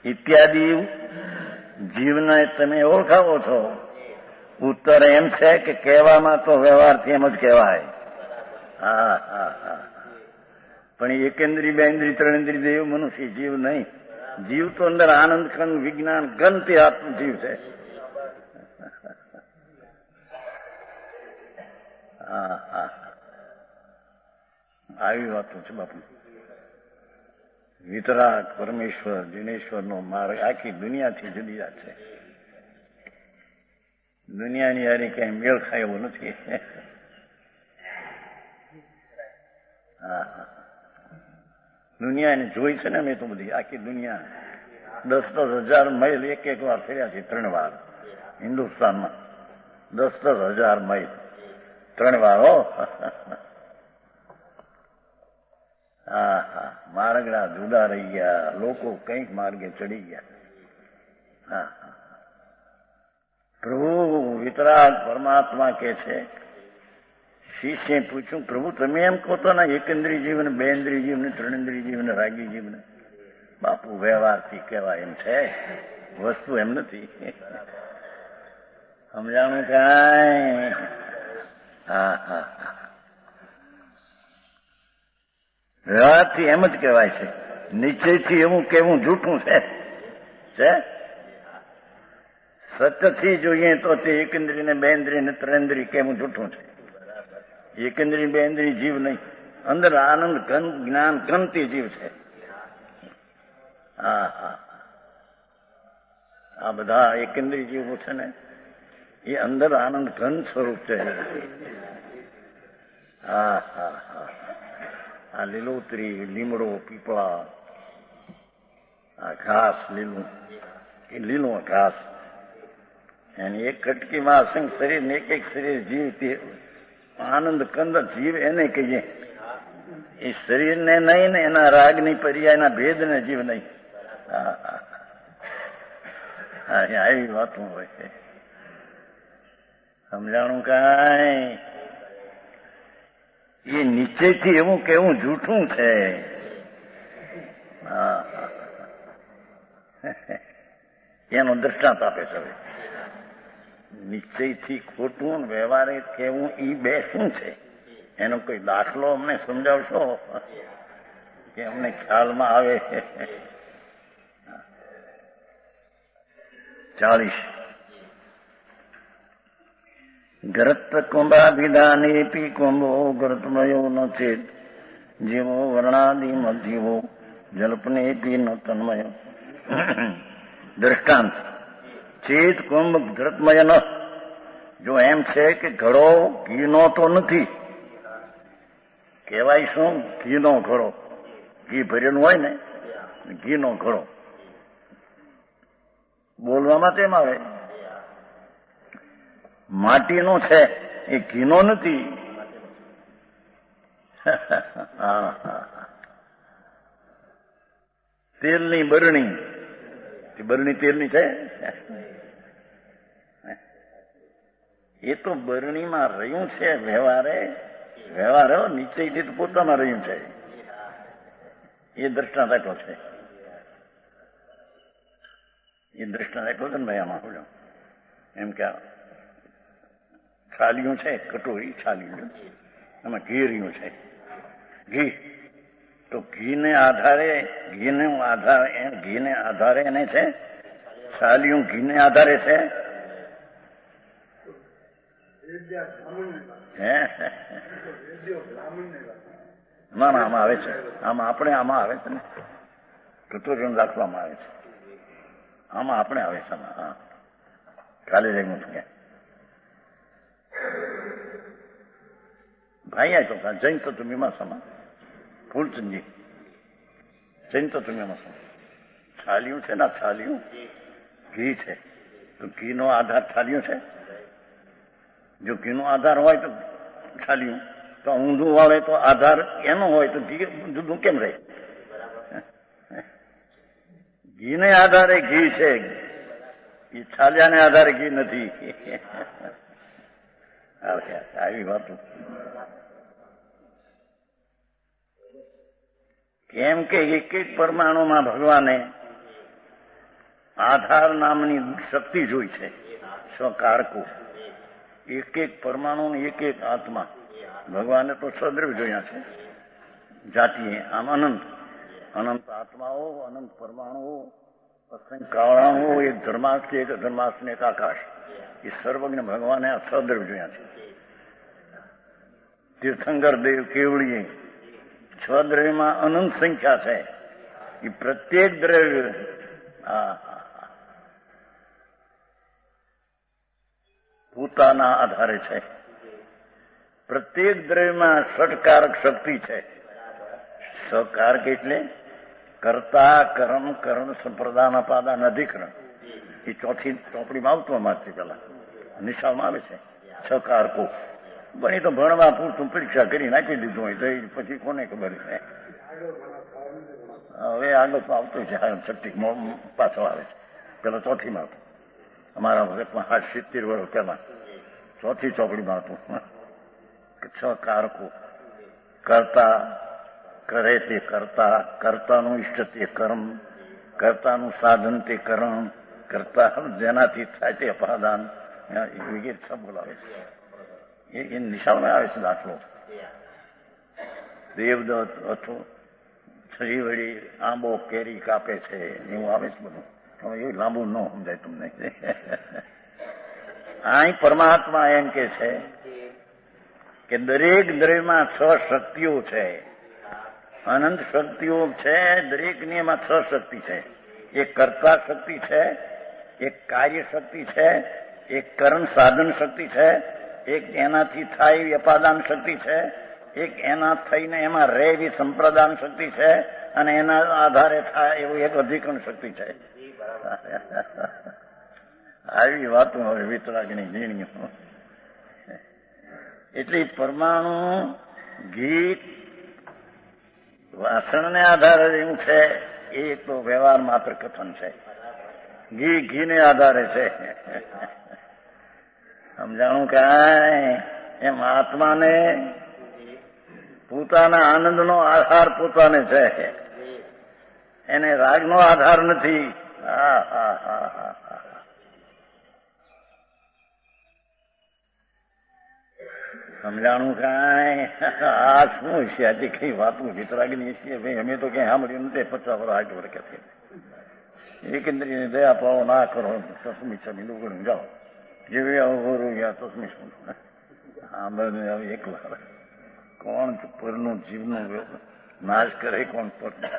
Speaker 1: ઇત્યાદિ જીવને તમે ઓળખાવો છો. ઉત્તર એમ છે કે કહેવામાં તો વ્યવહારથી એમ જ કહેવાય. હા હા હા, પણ એકેન્દ્રી, બેન્દ્રી, ત્રણેન્દ્રી દેવ મનુષ્ય જીવ નહીં. જીવ તો અંદર આનંદ કંદ વિજ્ઞાન ગંત આત્મ જીવ છે. હા હા, આવી વાતો છે બાપુ. વિતરાગ પરમેશ્વર જીનેશ્વર નો માર્ગ આખી દુનિયાથી જુદી વાત છે. દુનિયાની યારી કઈ મેળ ખાય એવું નથી. હા હા, દુનિયાને જોઈ છે ને મેં તો બધી, આખી દુનિયા 10,000 માઇલ એક વાર ફર્યા છે, 3 વાર હિન્દુસ્તાનમાં. 10,000 માઇલ 3 વાર. હો હા હા, માર્ગના જુદા રહી ગયા, લોકો કંઈક માર્ગે ચડી ગયા. હા હા, પ્રભુ વિતરાગ પરમાત્મા કે છે. શિષ્ય પૂછ્યું, પ્રભુ તમે એમ કહો તો ને એકેન્દ્રી જીવન, બેન્દ્રી જીવન, ત્રણેન્દ્રી જીવન, રાગી જીવન. બાપુ વ્યવહારથી કહેવાય એમ છે, વસ્તુ એમ નથી. સમજાણું કાંઈ? હા હા હા, વ્યવહારથી એમ જ કહેવાય છે. નિશ્ચયથી એવું કેવું જૂઠું છે. સત્યથી જોઈએ તો તે એકેન્દ્રી ને બેન્દ્રી ને ત્રણેન્દ્રી કેવું જૂઠું છે. એકેન્દ્રી બેન્દ્રી જીવ નહીં, અંદર આનંદ ઘન જ્ઞાન ક્રાંતિ જીવ છે. હા હા, આ બધા એકેન્દ્રી જીવો છે ને, એ અંદર આનંદ ઘન સ્વરૂપ છે. હા હા હા, આ લીલોતરી, લીમડો, પીપળા, આ ઘાસ લીલું, એ લીલું ઘાસ, એની એક કટકીમાં અસંખ્ય શરીર ને એક શરીર જીવ, તે આનંદ કંદ જીવ એને કહીએ. એ શરીરને નહીં ને એના રાગની પર્યાયના ભેદને જીવ નહીં. હા હા, આવી વાતો હોય છે. સમજાણું કાંઈ? એ નિશ્ચયથી એવું કેવું જૂઠું છે. હા, એનો દ્રષ્ટાંત આપે છે. નિશ્ચયથી ખોટું, વ્યવહારે કેવું, એ બે શું છે? એનો કોઈ દાખલો અમને સમજાવશો કે અમને ખ્યાલમાં આવે? 40 ગરત કુંભાભિધાનેપી કુંભો ગરતમયો ન ચેત જીવો વર્ણાદિ મધ્યવો જલ્પનેપી ન તન્મય. દ્રષ્ટાંત: ચેત કુંભ ઘૃતમય ન. જો એમ છે કે ઘડો ઘીનો તો નથી, કહેવાય શું? ઘીનો ઘડો. ઘી ભરેલું હોય ને, ઘીનો ઘડો. બોલવામાં તેમ આવે માટીનો છે, એ ઘીનો નથી. તેલની બરણી, બરણી તેલની છે. એ તો બરણીમાં રહ્યું છે વ્યવહારે. વ્યવહાર નિશ્ચયથી તો પોતામાં રહ્યું છે. એ દ્રષ્ટાંત આપ્યો છે. એ દ્રષ્ટાંત આપ્યો છે ને ભાઈ. આમાં બોલ્યો એમ કે છાલિયું છે, કટોરી છાલિયું, એમાં ઘી રહ્યું છે. ઘી તો ઘીને આધારે એને છે. છાલિયું ઘીને આધારે છે. ના ના, આમાં આવે છે. આમાં આવે છે ને, કટોરીઓ રાખવામાં આવે છે. આમાં આપણે આવે છે. હા, કાલે જઈને છું ભાઈ આ તો જૈન તત્વમીમાંસામાં ફૂલચંદજી જૈન તત્વમીમાંસા છાલિયું છે ને, છાલિયું ઘી છે. તો ઘીનો આધાર છાલ્યો છે? જો ઘીનો આધાર હોય તો છાલ્યું, તો ઊંધું વાળે તો આધાર એનો હોય તો ઘી જુદું કેમ રહે? ઘીને આધારે ઘી છે, એ છાલ્યાને આધારે ઘી નથી. આવી વાતો. કેમ કે એક એક પરમાણુમાં ભગવાને આધાર નામની શક્તિ જોઈ છે, સ્વકારકો. એક એક પરમાણુ એક એક આત્મા. ભગવાને તો સદ્રવ જોયા છે જાતીય. આમ અનંત અનંત આત્માઓ, અનંત પરમાણુઓ, અસંખ્ય કારણો, એક ધર્માસ્થ, એક અધર્માસ્થ ને એક આકાશ. એ સર્વજ્ઞ ભગવાને આ સદ્રવ જોયા છે. તીર્થંકર દેવ કેવળીએ સ્વદ્રવ્યમાં અનંત સંખ્યા છે. એ પ્રત્યેક દ્રવ્ય પોતાના આધારે છે. પ્રત્યેક દ્રવ્યમાં ષટકારક શક્તિ છે. સકારક એટલે કર્તા, કર્મ, કરણ, સંપ્રદાન, અપાદાન, અધિકરણ. એ ચોથી ચોપડીમાં આવતું અમારથી પેલા નિશાળમાં આવે છે છકારકો. પણ એ તો ભણવા પૂરતું પરીક્ષા કરી નાખી દીધું હોય તો એ પછી કોને ખબર છે. હવે આગળ તો આવતું છે, છઠ્ઠી પાછો આવે છે. પેલા ચોથીમાં હતું અમારા વખતમાં, 70 વર્ષ પહેલા ચોથી ચોપડીમાં હતું. છ કારકો. કર્તા કરે તે કર્તા, કર્તાનું ઇષ્ટ તે કર્મ, કર્તાનું સાધન તે કર્મ, કર્તા જેનાથી થાય તે અપાદાન, વગેરે સબ બોલાવે છે. એ નિશાળમાં આવે છે દાખલો. દેવદત્ત અથવા છરી વળી આંબો કેરી કાપે છે એવું આવે છે બધું. એવું લાંબુ ન સમજાય તમને. અહીં પરમાત્મા એમ કે છે કે દરેક દ્રવ્યમાં 6 શક્તિઓ છે, અનંત શક્તિઓ છે. દરેકની એમાં 6 શક્તિ છે. એક કર્તા શક્તિ છે, એક કાર્ય શક્તિ છે, એક કર્મ સાધન શક્તિ છે, એક એનાથી થાય એવી અપાદાન શક્તિ છે, એક એના થઈને એમાં રહે એવી સંપ્રદાન શક્તિ છે, અને એના આધારે થાય એવું એક અધિકરણ શક્તિ છે. આવી વાતો હવે વિતરાગની ઝીણીઓ. એટલે પરમાણુ ઘી વાસણને આધારે એવું છે, એ તો વ્યવહાર માત્ર કથન છે. ઘીને આધારે છે. સમજાણું કાંઈ? એમ આત્માને પોતાના આનંદનો આધાર પોતાને છે, એને રાગનો આધાર નથી. સમજાણું કાંઈ? આ શું છે? આજે કઈ વાતું વિતરાગની છીએ ભાઈ. અમે તો કઈ સાંભળ્યું નથી. 50 વર્ષ 60 વર્ષ કે એક ઇન્દ્રિયની દયા પાવો ના કરો, તસ્મી છબી લુગડું જાઓ જેવી અવરું ગયા તસ્મી શું સાંભળે. એક વાર કોણ પરનું જીવનું નાશ કરે? કોણ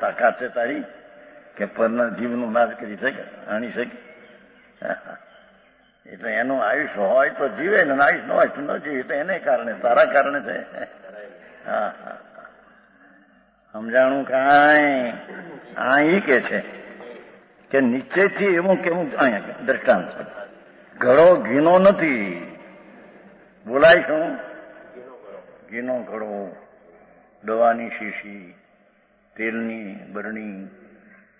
Speaker 1: તાકાત છે તારી કે પરના જીવનું નાશ કરી શકે, આણી શકે? એટલે એનું આયુષ્ય હોય તો જીવે ને આયુષ ન હોય તો ન જીવે. તો એને કારણે, તારા કારણે છે. સમજાણું કાંઈ? અહીં કે છે કે નીચેથી એવું કેવું. અહીંયા દ્રષ્ટાંત છે. ઘડો ઘીનો નથી. બોલાય શું? ઘીનો ઘડો, દવાની શીશી, તેલની બરણી,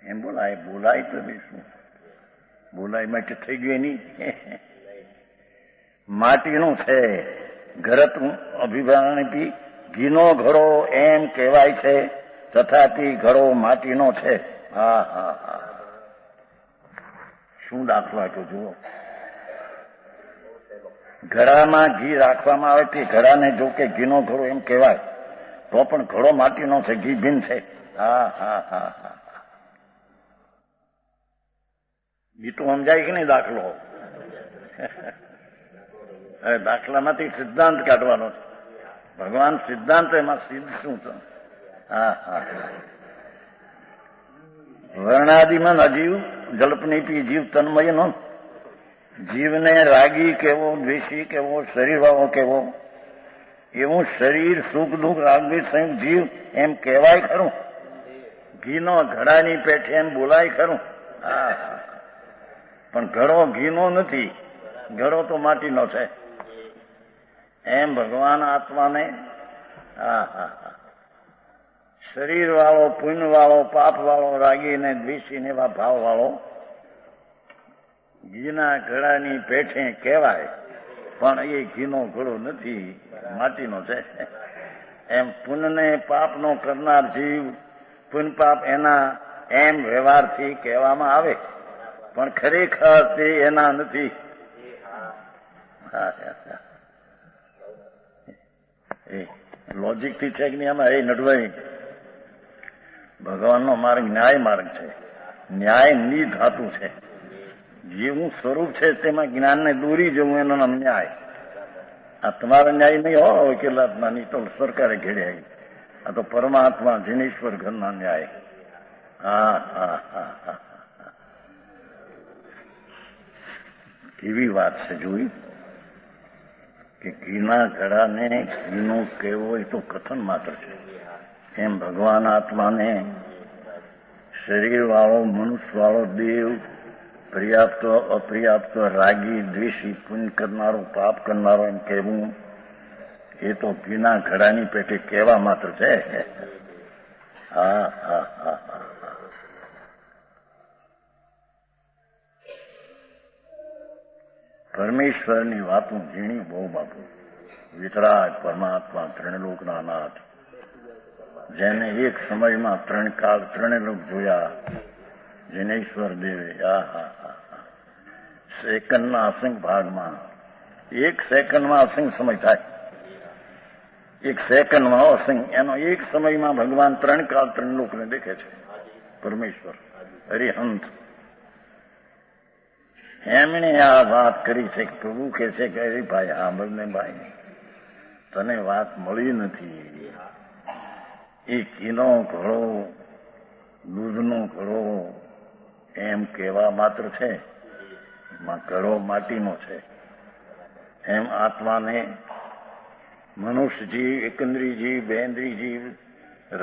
Speaker 1: એમ બોલાય. બોલાય તો શું બોલાય? માટે થઈ ગયું નહીં. માટીનું છે. ઘરત અભિમાની ઘીનો ઘડો એમ કહેવાય છે, તથાથી ઘડો માટીનો છે. હા હા હા. શું દાખલો આપ્યો જુઓ. ઘડામાં ઘી રાખવામાં આવે તે ઘડાને જો કે ઘીનો ઘડો એમ કહેવાય, તો પણ ઘડો માટીનો છે, ઘી ભીન છે. હા હા હા હા. બીટું સમજાય કે નહીં દાખલો? દાખલામાંથી સિદ્ધાંત કાઢવાનો છે. ભગવાન સિદ્ધાંત, એમાં સિદ્ધ શું છે? હા હા. વર્ણાદિમાં અજીવ જલ્પની પી જીવ તન્મય નો. જીવને રાગી કેવો, દ્વેષી કેવો, શરીર વાળો કેવો, એવું શરીર સુખ દુઃખ રાગદ્વેષ સંયુક્ત જીવ એમ કહેવાય ખરું? ઘીનો ઘડાની પેઠે એમ બોલાય ખરું? હા. પણ ઘડો ઘીનો નથી, ઘડો તો માટીનો છે. એમ ભગવાન આત્માને શરીર વાળો, પુણ્ય વાળો, પાપ વાળો, રાગી ને દ્વેષી ને એવા ભાવ વાળો ઘીના ઘડાની પેઠે કહેવાય, પણ એ ઘીનો ઘડો નથી, માટીનો છે. એમ પુણ્યને પાપનો કરનાર જીવ, પુણ્ય પાપ એના એમ વ્યવહારથી કહેવામાં આવે, પણ ખરેખર તે એના નથી. લોજિક થી છે કે નહીં આમાં? એ નડવાઈ ભગવાનનો માર્ગ ન્યાય માર્ગ છે, ન્યાય નિધાતુ છે. જેવું સ્વરૂપ છે તેમાં જ્ઞાનને દોરી જવું એનો નામ ન્યાય. આ તમારા ન્યાય નહીં હો વકીલાતના, નહીં તો સરકારે ઘેરે આવી. આ તો પરમાત્મા જીનેશ્વર ઘરના ન્યાય. કેવી વાત છે જોઈ કે ઘીના ઘડાને ઘીનું કહેવું એ તો કથન માત્ર છે. એમ ભગવાન આત્માને શરીર વાળો, મનુષ્ય વાળો, દેવ, પર્યાપ્ત અપર્યાપ્ત, રાગી, દ્વેષી, પુણ્ય કરનારો, પાપ કરનારો એમ કહેવું એ તો ઘીના ઘડાની પેટે કહેવા માત્ર છે. પરમેશ્વરની વાતો ઝીણી બહુ બાપુ. વિતરાગ પરમાત્મા, ત્રણલોકના નાથ, જેને એક સમયમાં ત્રણ કાળ, ત્રણે લોક જોયા, જિનેશ્વર દેવે. સેકન્ડના અસંખ્ય ભાગમાં, એક સેકન્ડમાં અસંખ્ય સમય થાય, એક સેકન્ડમાં અસંખ્ય, એનો એક સમયમાં ભગવાન ત્રણ કાળ, ત્રણ લોકને દેખે છે. પરમેશ્વર હરિહંત એમણે આ વાત કરી છે કે પ્રભુ કહે છે કે અરે ભાઈ સાંભળને ભાઈ, તને વાત મળી નથી. એ ઘીનો ઘડો, દૂધનો ઘડો એમ કહેવા માત્ર છે, ઘડો માટીનો છે. એમ આત્માને મનુષ્ય જીવ, એકંદરી જીવ, બેન્દ્રી જીવ,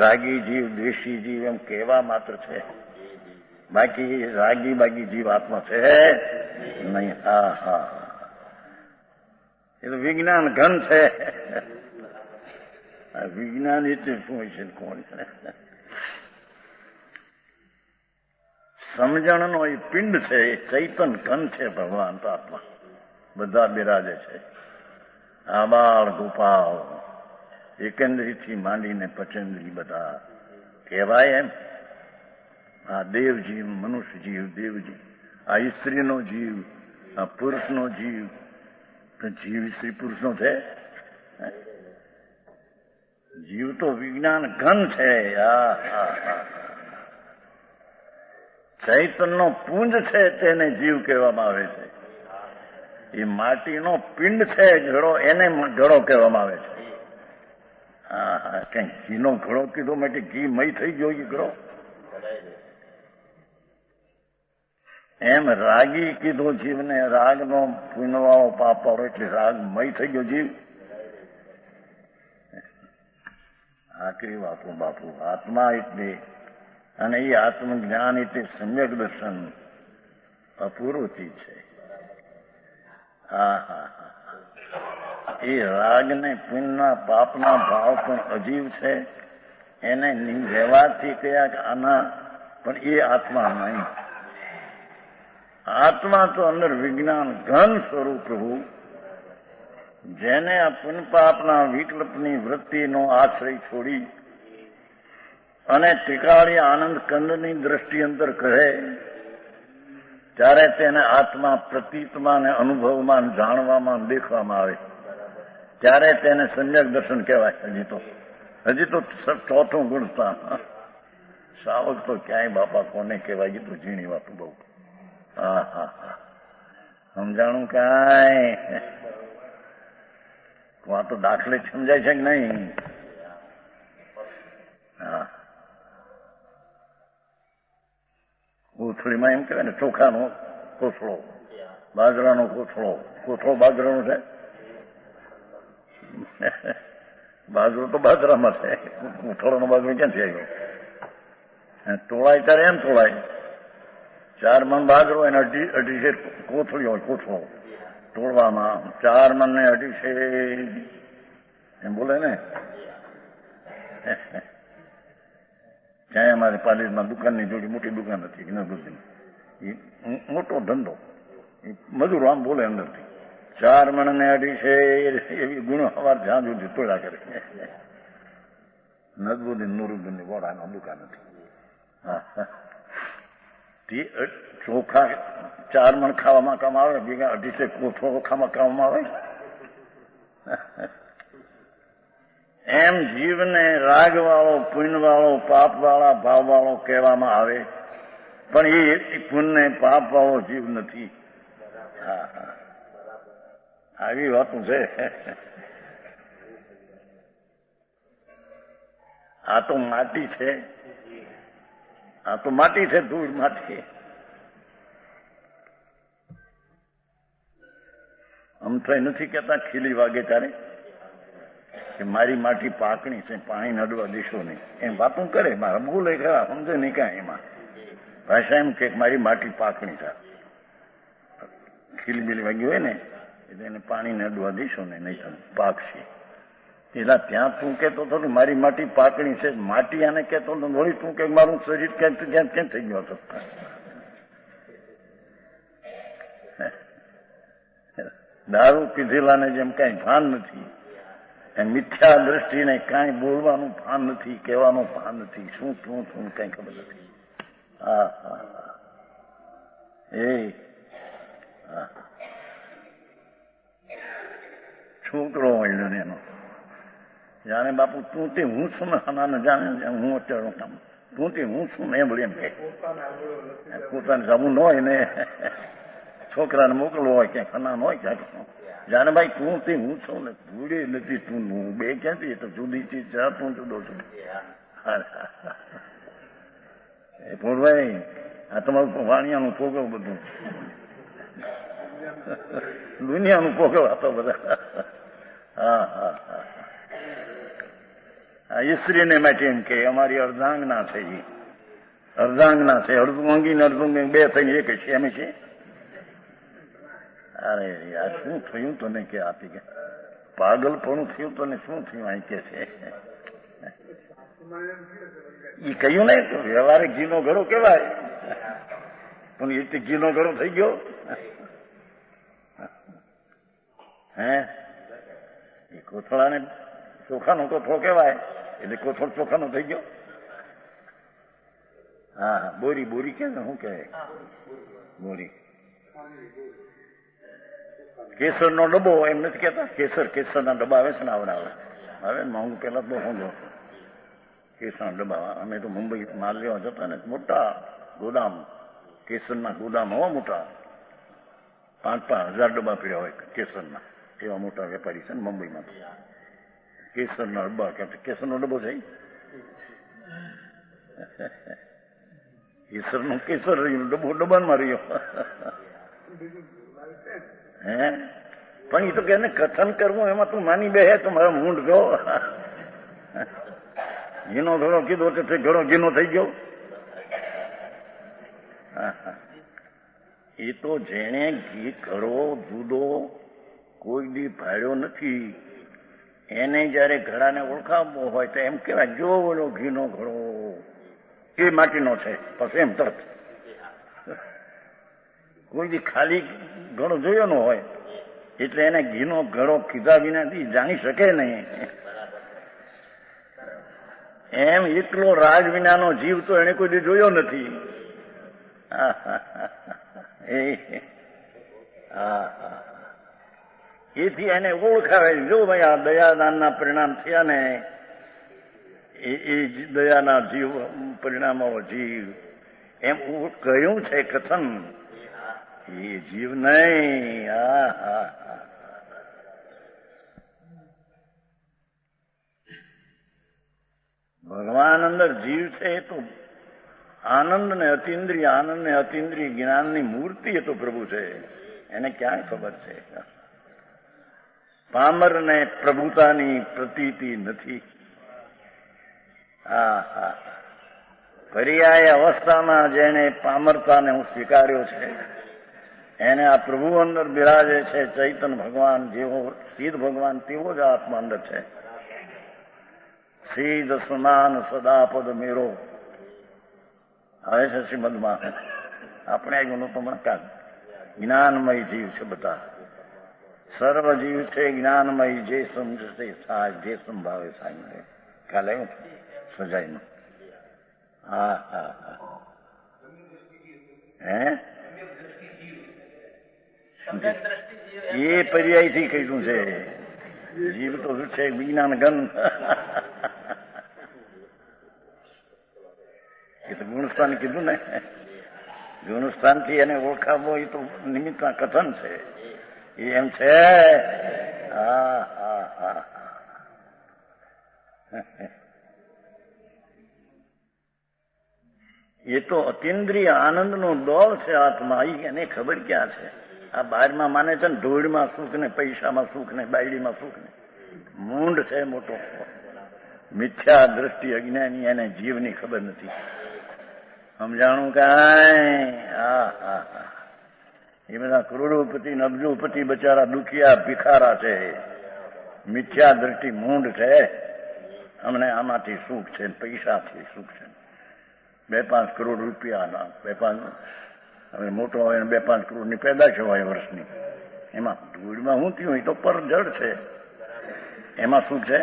Speaker 1: રાગી જીવ, દ્વેષી જીવ એમ કહેવા માત્ર છે. બાકી રાગી બાગી જીવ આત્મા છે નહીં. એ તો વિજ્ઞાન ઘન છે. વિજ્ઞાન એટલે શું હોય છે? કોણ છે? સમજણનો એ પિંડ છે, એ ચૈતન ઘન છે. ભગવાન તો આત્મા બધા બિરાજે છે. આબાળ ગોપાલ, એકેન્દ્રીથી માંડીને પચેન્દ્રી બધા કહેવાય. એમ આ દેવજીવ, મનુષ્ય જીવ, દેવજીવ, આ સ્ત્રીનો જીવ, આ પુરુષનો જીવ. જીવ સ્ત્રી પુરુષનો છે? જીવ તો વિજ્ઞાન ઘન છે. ચૈતનનો પુંજ છે, તેને જીવ કહેવામાં આવે છે. એ માટીનો પિંડ છે ઘડો, એને ઘડો કહેવામાં આવે છે. કઈ ઘીનો ઘડો કીધો માટે ઘી મય થઈ ગયો એ ઘડો. એમ રાગી કીધો જીવને, રાગનો પુણ્યવાળો પાપવાળો એટલે રાગ મય થઈ ગયો જીવ. આખરી વાતો બાપુ. આત્મા એટલે, અને એ આત્મજ્ઞાન એટલે સમ્યક દર્શન અપૂર્વ ચીજ છે. એ રાગને પુણ્યના પાપના ભાવ પણ અજીવ છે. એને વ્યવહારથી કયા કે આના, પણ એ આત્મા નહીં. આત્મા તો અંદર વિજ્ઞાન ઘન સ્વરૂપ પ્રભુ, જેને આ પુણ્ય પાપના વિકલ્પની વૃત્તિનો આશ્રય છોડી અને ત્રિકાળી આનંદ કંદની દ્રષ્ટિ અંતર કહે, ત્યારે તેને આત્મા પ્રતીતમાં ને અનુભવમાં, જાણવામાં, દેખવામાં આવે, ત્યારે તેને સમ્યક દર્શન કહેવાય. હજી તો ચોથું ગુણસ્થાન. સાવક તો ક્યાંય બાપા કોને કહેવાય? એ તો ઝીણી વાતું બહુ. સમજાણું કાંઈ? આ તો દાખલે સમજાય છે કે નહીં? કોથળીમાં એમ કહેવાય ને, ચોખાનો કોથળો, બાજરાનો કોથળો. કોથળો બાજરાનો છે? બાજરો તો બાજરામાં છે, કોથળાનો બાજરો ક્યાંથી આવ્યો? તોળાય ત્યારે એમ તોળાય, 4 મણ બાજરો એને 250 કોથળીઓ હોય, કોથળો તોડવામાં 4 મણ ને 250 એમ બોલે ને. ત્યાં અમારે પાલિસમાં દુકાનની જોડી મોટી દુકાન હતી નગરજીની, એ મોટો ધંધો, એ મજૂરો આમ બોલે અંદરથી 4 મણ ને 250 એવી ગુણો સવાર જ્યાં સુધી તોડ્યા કરે. નજબુદ્દીન નુરુદ્દીનની વોડામાં દુકાન હતી. ચોખા 4 મણ ખાવામાં કામ આવે, ભેગા 250 કોથળો ખાવામાં કામ આવે. એમ જીવને રાગવાળો, પુણ્યવાળો, પાપવાળા, ભાવવાળો કહેવામાં આવે, પણ એ પુણ્ય પાપવાળો જીવ નથી. આવી વાતું છે. આ તો માટી છે, આ તો માટી છે, ધૂળ માટી. આમ થઈ નથી કેતા ખીલી વાગે ત્યારે કે મારી માટી પાકણી છે, પાણી નડવા દેશો નહીં, એમ વાતું કરે. મારા ભૂલે ખરા, સમજે નહીં કાંઈ. એમાં ભાષા એમ કે મારી માટી પાકણી થાય, ખીલી બીલી વાગી હોય ને એટલે એને પાણી નડવા દેશો ને, નહીં તો પાકશે. એલા ત્યાં તું કેતો હતો કે મારી માટી પાકણી છે, માટી આને કેતો હતો, વળી તું કે મારું શરીર ક્યાં થઈ ગયો હતો. દારૂ પીધેલાને જેમ કઈ ભાન નથી, એમ મિથ્યા દ્રષ્ટિને કાંઈ બોલવાનું ભાન નથી, કહેવાનું ભાન નથી, શું શું શું કઈ ખબર નથી. હા હા એ છોકરો હોય એનો જાણે બાપુ તું તે હું છું ને, જાણે હું અત્યારે કામ તું તે હું છું ને, એમ એમ કે પોતાને જવું ન હોય ને, છોકરાને મોકલવો હોય ક્યાંક ખનાન હોય ક્યાંક, જાણે ભાઈ તું તે હું છું ને, ભૂલી નથી તું, હું બે ક્યાંથી, તો જુદી ચીજ છે, તું જુદો છું. એ ભૂલભાઈ આ તમારું વાણિયાનું ભોગવ, બધું દુનિયાનું ભોગવ હતો બધા. હા હા હા હા. સ્ત્રીને માટે એમ કે અમારી અર્ધાંગના છે, એ અર્ધાંગના છે, અર્ધુંગી ને અર્ધુંગી બે થઈને એક છે એમ છે. અરે આ શું થયું તને કે આપી કે પાગલપણું થયું તને શું થયું અહીં કે છે. એ કહ્યું ને વ્યવહારિક ઘીનો ઘડો કેવાય, પણ એ ઘીનો ઘડો થઈ ગયો. હે એ કોથળાને ચોખાનો કોથળો કેવાય, એટલે કોથળો ચોખાનો થઈ ગયો. હા હા બોરી, બોરી કે શું કહેવાય, બોરી. કેસર નો ડબ્બો એમ નથી કેતા, કેસર ના ડબ્બા આવે છે ને, આવડે હવે હું પેલા બહુ સમજો કેસરના ડબ્બા. અમે તો મુંબઈ માલ લેવા જતા ને, મોટા ગોદામ, કેસરના ગોદામ હોવા મોટા, 5,000 ડબ્બા પીડ્યા હોય કેસરના, એવા મોટા વેપારી છે ને મુંબઈમાં. કેસરના ડબ્બા કે કેસરનો ડબ્બો છે, કેસરનો કેસર રહ્યું, ડબ્બો ડબ્બામાં રહ્યો. હે પણ એ તો કે કથન કરવું એમાં તું માની બે, તો મારા મૂંઢ જો ઘીનો ઘડો કીધો તો ઘડો ઘીનો થઈ ગયો. એ તો જેણે ઘી ઘડો જુદો કોઈ દી ભાડ્યો નથી, એને જયારે ઘડાને ઓળખાવવો હોય તો એમ કેવાય જો બોલો ઘીનો ઘડો એ માટીનો છે, પછી એમ તરત. કોઈ દી ખાલી ઘડો જોયો ન હોય એટલે એને ઘીનો ઘડો કીધા વિનાથી જાણી શકે નહીં. એમ એકલો રાગ વિનાનો જીવ તો એને કોઈ દી જોયો નથી. એથી એને ઓળખાવે, જો ભાઈ આ દયાદાનના પરિણામ થયા ને, એ દયાના જીવ પરિણામો જીવ એમ કહ્યું છે કથન, એ જીવ નહીં. ભગવાન અંદર જીવ છે એ તો આનંદ ને અતિન્દ્રિય, આનંદ ને અતિન્દ્રિય જ્ઞાનની મૂર્તિ એ તો પ્રભુ છે, એને ક્યાં ખબર છે. પામર ને પ્રભુતાની પ્રતીતિ નથી. પર્યાય અવસ્થામાં જેને પામરતાને હું સ્વીકાર્યો છે, એને આ પ્રભુ અંદર બિરાજે છે. ચૈતન્ય ભગવાન જેવો સિદ્ધ ભગવાન તેવો જ આત્મા અંદર છે. સિદ્ધ સમાન સદાપદ મેરો આવે છે શ્રીમદમાં. આપણે આવ્યું તો મને કાલ જ્ઞાનમય જીવ છે. બધા સર્વ જીવ છે જ્ઞાનમય. જે સમજશે સાજ, જે સંભાવે સાંભળે. કાલે આવ્યું સજાઈનું. હા હા હા. હે એ પર્યાયથી કહ્યું છે. જીવ તો શું છે? વિજ્ઞાન ગન. એ તો ગુણસ્થાન કીધું ને. ગુણસ્થાનથી એને ઓળખાવો એ તો નિમિત્તના કથન છે. એ એમ છે. હા હા હા. એ તો અતિન્દ્રિય આનંદનો દોર છે આત્મા. એને ખબર ક્યાં છે? આ બહારમાં માને છે ને ધૂળમાં સુખ ને, પૈસામાં સુખ ને, બાયડીમાં સુખ ને. મૂંડ છે મોટો. મિથ્યા દ્રષ્ટિ અજ્ઞાની. એને જીવની ખબર નથી. સમજાણું કાંઈ? હા હા હા. એ બધા કરોડોપતિ ને અબજોપતિ બચારા દુખિયા ભિખારા છે. મિથ્યા દ્રષ્ટિ મૂંડ છે. અમને આમાંથી સુખ છે, પૈસાથી સુખ છે. 2-5 કરોડ રૂપિયાના, 2-5 હવે મોટો હોય 2-5 કરોડની પેદાશ હોય વર્ષની. એમાં ધૂળમાં શું થયું? એ તો પર જડ છે. એમાં સુખ છે?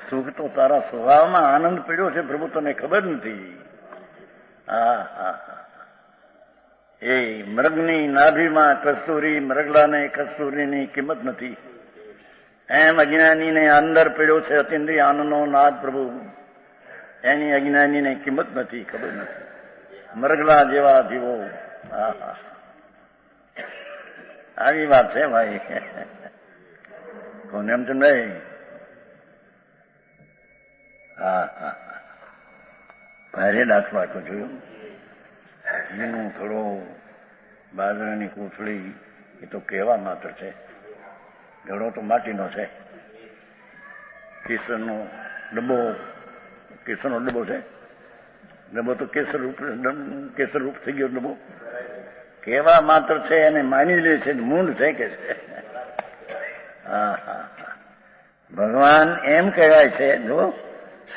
Speaker 1: સુખ તો તારા સ્વભાવમાં આનંદ પડ્યો છે પ્રભુ, તને ખબર નથી. હા હા. એ મૃગની નાભીમાં કસ્તુરી, મૃગલાને કસ્તુરીની કિંમત નથી. એમ અજ્ઞાનીને અંદર પડ્યો છે અતિન્દ્રિય આનંદનો નાદ પ્રભુ. એની અજ્ઞાનીને કિંમત નથી, ખબર નથી. મરગલા જેવા જીવો. હા હા. આવી વાત છે ભાઈ. કોને એમ તો નહીં. હા હા. ભારે દાખલા તો જોયું. ઘીનું થોડો, બાજરાની કોથળી, એ તો કહેવા માત્ર છે. ઘડો તો માટીનો છે. કેસરનો ડબ્બો, કેસરનો ડબ્બો છે. ડબ્બો તો કેસર રૂપ થઈ ગયો ડબ્બો. કહેવા માત્ર છે. એને માની લે છે. મૂંડ છે કે છે. હા હા. ભગવાન એમ કહેવાય છે. જો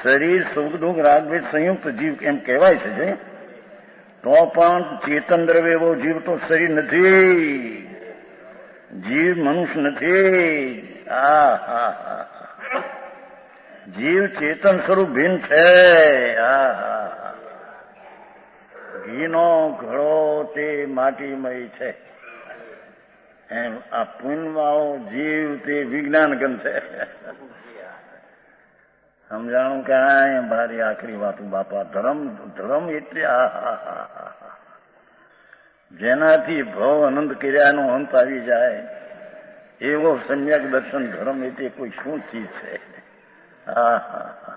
Speaker 1: શરીર સુખ દુઃખ રાગદ્વેષ સંયુક્ત જીવ એમ કહેવાય છે. જો તો પણ ચેતન દ્રવ્ય એવો જીવ તો શરીર નથી. જીવ મનુષ્ય નથી. હા હા હા. જીવ ચેતન સ્વરૂપ ભિન્ન છે. હા હા હા. ઘીનો ઘડો તે માટીમય છે. એમ આ પુણ્યવાળો જીવ તે વિજ્ઞાન ગણ છે. સમજાણું કાંઈ? ભારી આખરી વાતું બાપા. ધર્મ એટલે આ હા હા હા. જેનાથી ભવ અનંત ક્રિયાનો અંત આવી જાય એવો સમ્યક દર્શન ધર્મ એટલે કોઈ શું ચીજ છે? હા હા હા.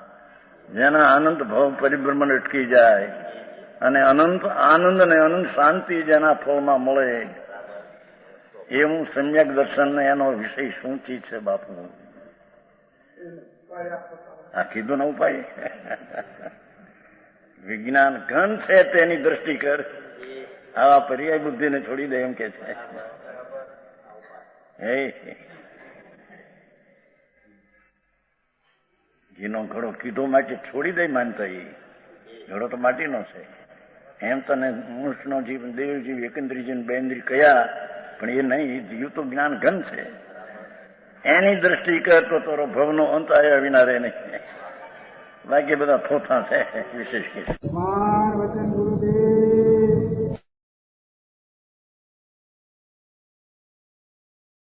Speaker 1: જેના અનંત ભવ પરિભ્રમણ અટકી જાય અને અનંત આનંદ અને અનંત શાંતિ જેના ફળમાં મળે એવું સમ્યક દર્શન ને એનો વિષય શું ચીજ છે બાપુ? આ કીધું ને ઉપાય. વિજ્ઞાન ઘન છે તેની દ્રષ્ટિ કર. આવા પર્યાય બુદ્ધિને છોડી દે એમ કે છે. ઘીનો ઘડો કીધો માટે છોડી દે માનતા. એ ઘડો તો માટીનો છે. એમ તને મનુષ્યનો જીવ, દેવ જીવ, એકંદ્રી જીવ, બેન્દ્રી કયા, પણ એ નહીં. જીવ તો જ્ઞાન ઘન છે. એની દ્રષ્ટિ કરતો તારો ભવનો અંત આવ્યા વિના રહે નહીં. બાકી બધા થોથા છે વિશેષ કે.